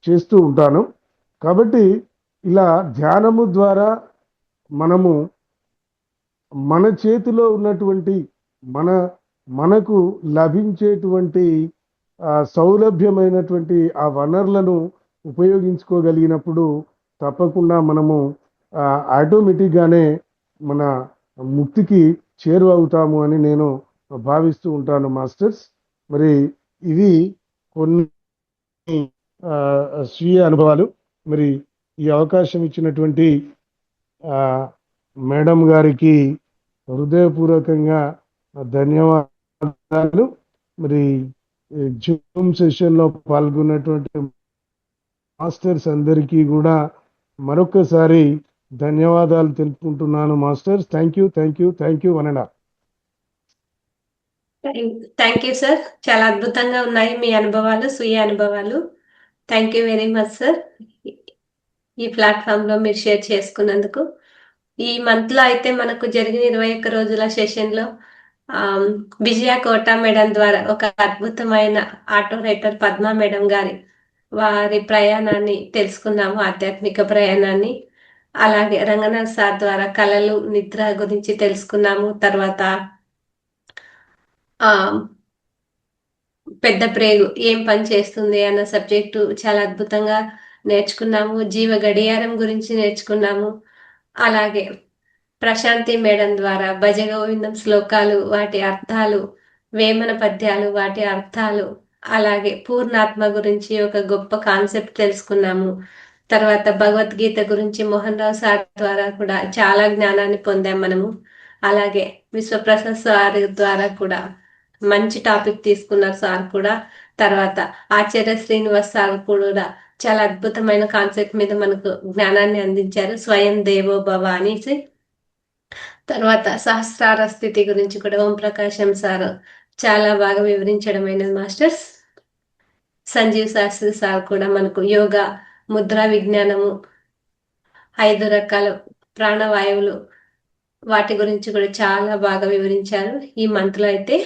చేస్తూ ఉంటాను. కాబట్టి ఇలా ధ్యానము ద్వారా మనము మన చేతిలో ఉన్నటువంటి మనకు లభించేటువంటి సౌలభ్యమైనటువంటి ఆ వనరులను ఉపయోగించుకోగలిగినప్పుడు తప్పకుండా మనము ఆటోమేటిక్గానే మన ముక్తికి చేరువవుతాము అని నేను భావిస్తూ ఉంటాను మాస్టర్స్. మరి ఇవి కొన్ని స్వీయ అనుభవాలు. మరి ఈ అవకాశం ఇచ్చినటువంటి మేడం గారికి హృదయపూర్వకంగా ధన్యవాదాలు. మరి జూమ్ సెషన్లో పాల్గొన్నటువంటి మాస్టర్స్ అందరికీ కూడా మరొకసారి ధన్యవాదాలు తెలుపుకుంటున్నాను masters. Thank you, thank you, thank you one and all. Thank you sir. చాలా అద్భుతంగా ఉన్నాయి మీ అనుభవాలు, స్వీయ అనుభవాలు. Thank you very much sir. ఈ ప్లాట్ఫామ్ లో మీరు షేర్ చేసుకున్నందుకు. ఈ మంత్ లో అయితే మనకు జరిగిన 21 రోజుల సెషన్ లో విజయ కోట మేడం ద్వారా ఒక అద్భుతమైన ఆటో రైటర్ పద్మా మేడం గారి వారి ప్రయాణాన్ని తెలుసుకున్నాము, ఆధ్యాత్మిక ప్రయాణాన్ని. అలాగే రంగనాథ్ సార్ ద్వారా కళలు, నిద్ర గురించి తెలుసుకున్నాము. తర్వాత పెద్ద ప్రేగు ఏం పని చేస్తుంది అన్న సబ్జెక్టు చాలా అద్భుతంగా నేర్చుకున్నాము. జీవ గడియారం గురించి నేర్చుకున్నాము. అలాగే ప్రశాంతి మేడం ద్వారా భజగోవిందం శ్లోకాలు, వాటి అర్థాలు, వేమన పద్యాలు, వాటి అర్థాలు, అలాగే పూర్ణాత్మ గురించి ఒక గొప్ప కాన్సెప్ట్ తెలుసుకున్నాము. తర్వాత భగవద్గీత గురించి మోహన్ రావు సార్ ద్వారా కూడా చాలా జ్ఞానాన్ని పొందాం మనము. అలాగే విశ్వప్రసాద్ సార్ ద్వారా కూడా మంచి టాపిక్ తీసుకున్నారు సార్ కూడా. తర్వాత ఆచార్య శ్రీనివాస్ సార్ కూడా చాలా అద్భుతమైన కాన్సెప్ట్ మీద మనకు జ్ఞానాన్ని అందించారు, స్వయం దేవో భవ అనేసి. తర్వాత సహస్రార స్థితి గురించి కూడా ఓం ప్రకాశం సార్ చాలా బాగా వివరించడమైనది మాస్టర్స్. సంజీవ్ శాస్త్రి సార్ కూడా మనకు యోగా, ముద్రా విజ్ఞానము, 5 రకాల ప్రాణవాయువులు, వాటి గురించి కూడా చాలా బాగా వివరించారు. ఈ మంత్ లో అయితే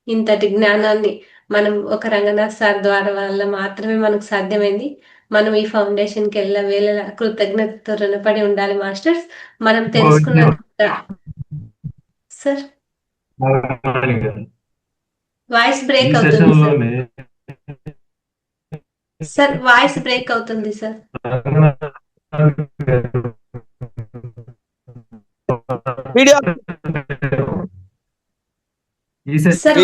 ఇంతటి జ్ఞానాన్ని మనం ఒక రంగనాథ్ సార్ ద్వారా వల్ల మాత్రమే మనకు సాధ్యమైంది. మనం ఈ ఫౌండేషన్ కి వేళ కృతజ్ఞతతో రుణపడి ఉండాలి మాస్టర్స్. మనం తెలుసుకున్న సార్ వాయిస్ బ్రేక్ అవుతుంది సార్, వాయిస్ బ్రేక్ అవుతుంది సార్. సార్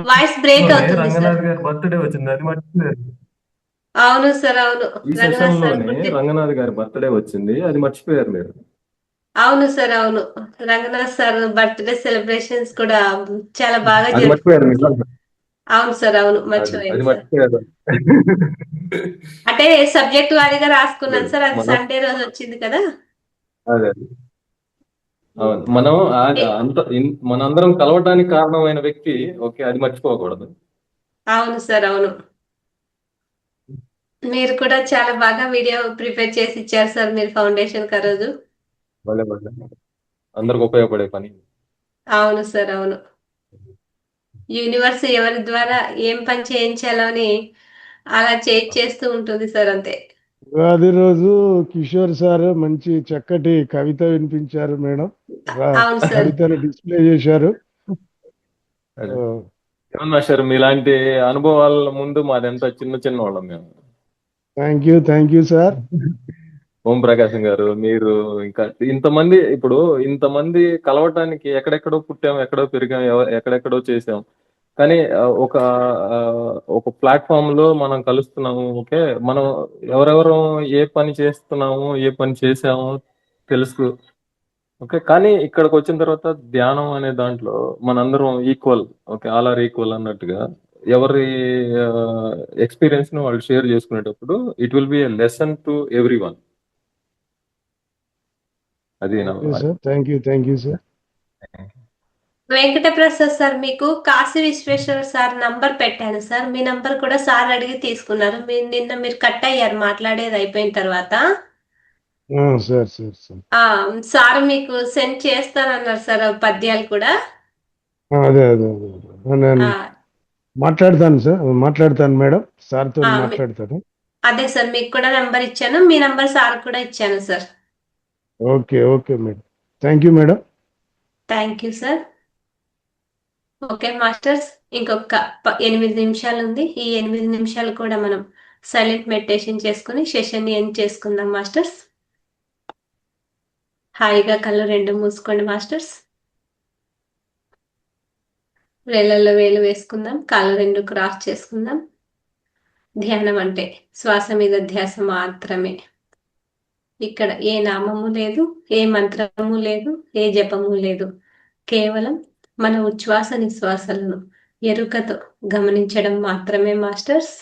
వాయిస్ బ్రేక్ అవుతుంది రంగనాథ్ గారి బర్త్డే వచ్చింది, అది మర్చిపోయారు. అవును సార్, అవును. ఈ సెషన్ లోనే రంగనాథ్ గారి బర్త్డే వచ్చింది, అది మర్చిపోయారు మీరు. అవును సార్, అవును. రంగనాథ్ సార్ బర్త్డే సెలబ్రేషన్స్ కూడా చాలా బాగా మర్చిపోయారు మీరు. అవును సార్, అవును, అది మర్చిపోయాను సార్. మర్చిపోయారు. అంటే సబ్జెక్ట్ వారీగా రాసుకున్నాను సార్, అది సండే రోజు వచ్చింది కదా. అదే అవును, మనం మనందరం కలవటానికి కారణమైన వ్యక్తి. ఓకే, అది మర్చిపోకూడదు. అవును సార్, అవును. మీరు కూడా చాలా బాగా వీడియో ప్రిపేర్ చేసి ఇచ్చారు సార్ మీరు ఫౌండేషన్ కి ఆ రోజు. అందరికి ఉపయోగపడే పని. అవును సార్, అవును. యూనివర్స్ ఎవరి ద్వారా ఏం పని చేయించాలో అని అలా చేస్తూ ఉంటుంది సార్, అంతే. ఉగాది రోజు కిషోర్ సార్ మంచి చక్కటి కవిత వినిపించారు మేడం. అవును సార్. కవితను డిస్ప్లే చేశారు. అదే. ఏమన్నా మాస్టర్ మీలాంటి అనుభవాల ముందు మాదెంత చిన్న చిన్న వాళ్ళం మేము. Thank you sir. Om Prakasam గారు, మీరు ఇంకా ఇంతమంది ఇప్పుడు ఇంతమంది కలవటానికి ఎక్కడెక్కడో పుట్టాం, ఎక్కడో పెరిగాం, ఎక్కడెక్కడో చేసాం. కానీ ఆ, ఒక ప్లాట్ఫామ్ లో మనం కలుస్తున్నాము. ఓకే, మనం ఎవరెవరు ఏ పని చేస్తున్నాము, ఏ పని చేసాము తెలుసు. ఓకే, కానీ ఇక్కడికి వచ్చిన తర్వాత ధ్యానం అనే దాంట్లో మనందరం equal. Okay, all are equal అన్నట్టుగా ఎవరి ఎక్స్పీరియన్స్ ను వాళ్ళు షేర్ చేసుకునేటప్పుడు it will be a lesson to everyone. అది నా thank you sir. Venkata Prasad sir, మీకు కాశీ విశ్వేశ్వర సార్ నంబర్ పెట్టాను సార్. మీ నంబర్ కూడా సార్ అడిగి తీసుకున్నారు. మీరు కట్ అయ్యారు మాట్లాడేది అయిపోయిన తర్వాత. సార్. సార్ మీకు సెండ్ చేస్తానన్నారు సార్ ఆ పద్యాలు కూడా. అదే. నేను ఆ, మాట్లాడతాను మేడం. సార్తో ఆ, మీ- మాట్లాడతాను. అదే సార్, మీకు కూడా నంబర్ ఇచ్చాను, మీ నంబర్ సార్ కూడా ఇచ్చాను sir. Okay madam. Thank you madam. Thank you sir. Okay masters, ఇంకొక 8 నిమిషాలు ఉంది. ఈ 8 నిమిషాలు కూడా మనం సైలెంట్ మెడిటేషన్ చేసుకుని సెషన్ ని ఎండ్ చేసుకుందాం మాస్టర్స్. హాయిగా కళ్ళు రెండు మూసుకోండి మాస్టర్స్. వేళ్ళల్లో వేలు వేసుకుందాం, కాళ్ళు రెండు క్రాస్ చేసుకుందాం. ధ్యానం అంటే శ్వాస మీద ధ్యాస మాత్రమే. ఇక్కడ ఏ నామము లేదు, ఏ మంత్రము లేదు, ఏ జపము లేదు. కేవలం మన ఉచ్ఛ్వాస నిశ్వాసాలను ఎరుకతో గమనించడం మాత్రమే మాస్టర్స్.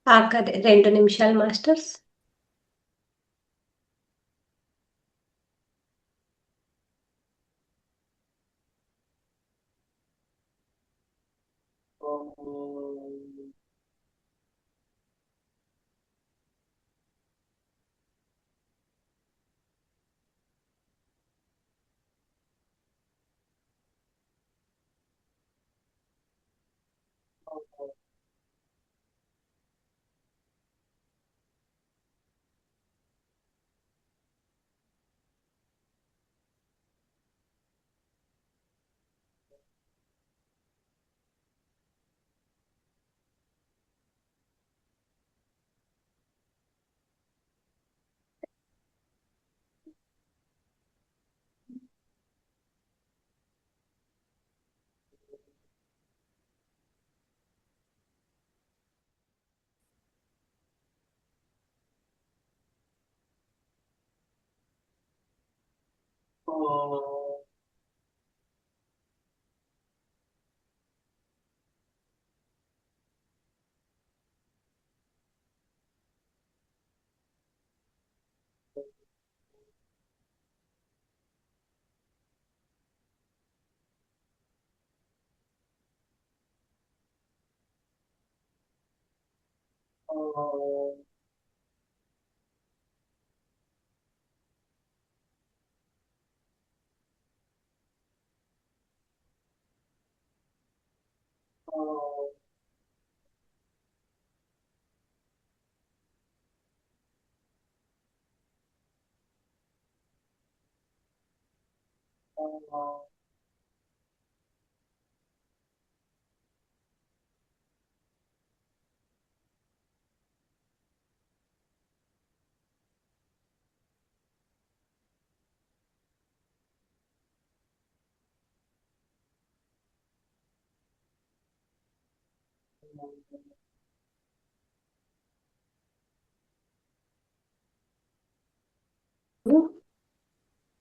ఆఖరి 2 నిమిషాలు మాస్టర్స్.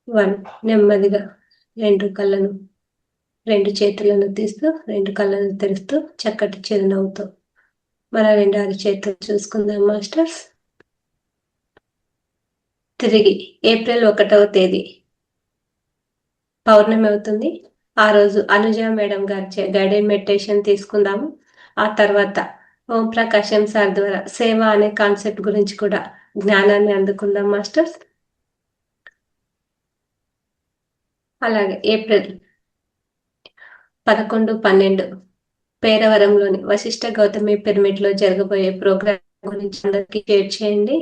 వన్ నెమ్మదిగా 2 చేతులను తీస్తూ 2 కళ్ళను తెరుస్తూ చక్కటి చిరునవ్వుతో మన 2 అరచేతులు చూసుకుందాం మాస్టర్స్. తిరిగి ఏప్రిల్ 1వ తేదీ పౌర్ణమి అవుతుంది. ఆ రోజు అనుజ మేడం గారి గైడెడ్ మెడిటేషన్ తీసుకుందాము. ఆ తర్వాత ఓం ప్రకాశం సార్ ద్వారా సేవ అనే కాన్సెప్ట్ గురించి కూడా జ్ఞానాన్ని అందుకుందాం మాస్టర్స్. అలాగే ఏప్రిల్ 11, 12 పేరవరంలోని వశిష్ఠ గౌతమి పిరమిడ్ లో జరగబోయే ప్రోగ్రామ్ గురించి అందరికీ షేర్ చేయండి.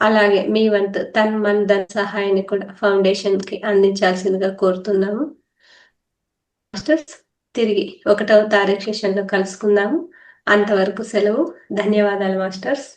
అలాగే మీ వంతు తన్ మన్ ధన్ సహాయాన్ని కూడా ఫౌండేషన్ కి అందించాల్సిందిగా కోరుతున్నాము మాస్టర్స్. తిరిగి 1వ తారీఖు సెషన్ లో కలుసుకుందాము. అంతవరకు సెలవు. ధన్యవాదాలు మాస్టర్స్.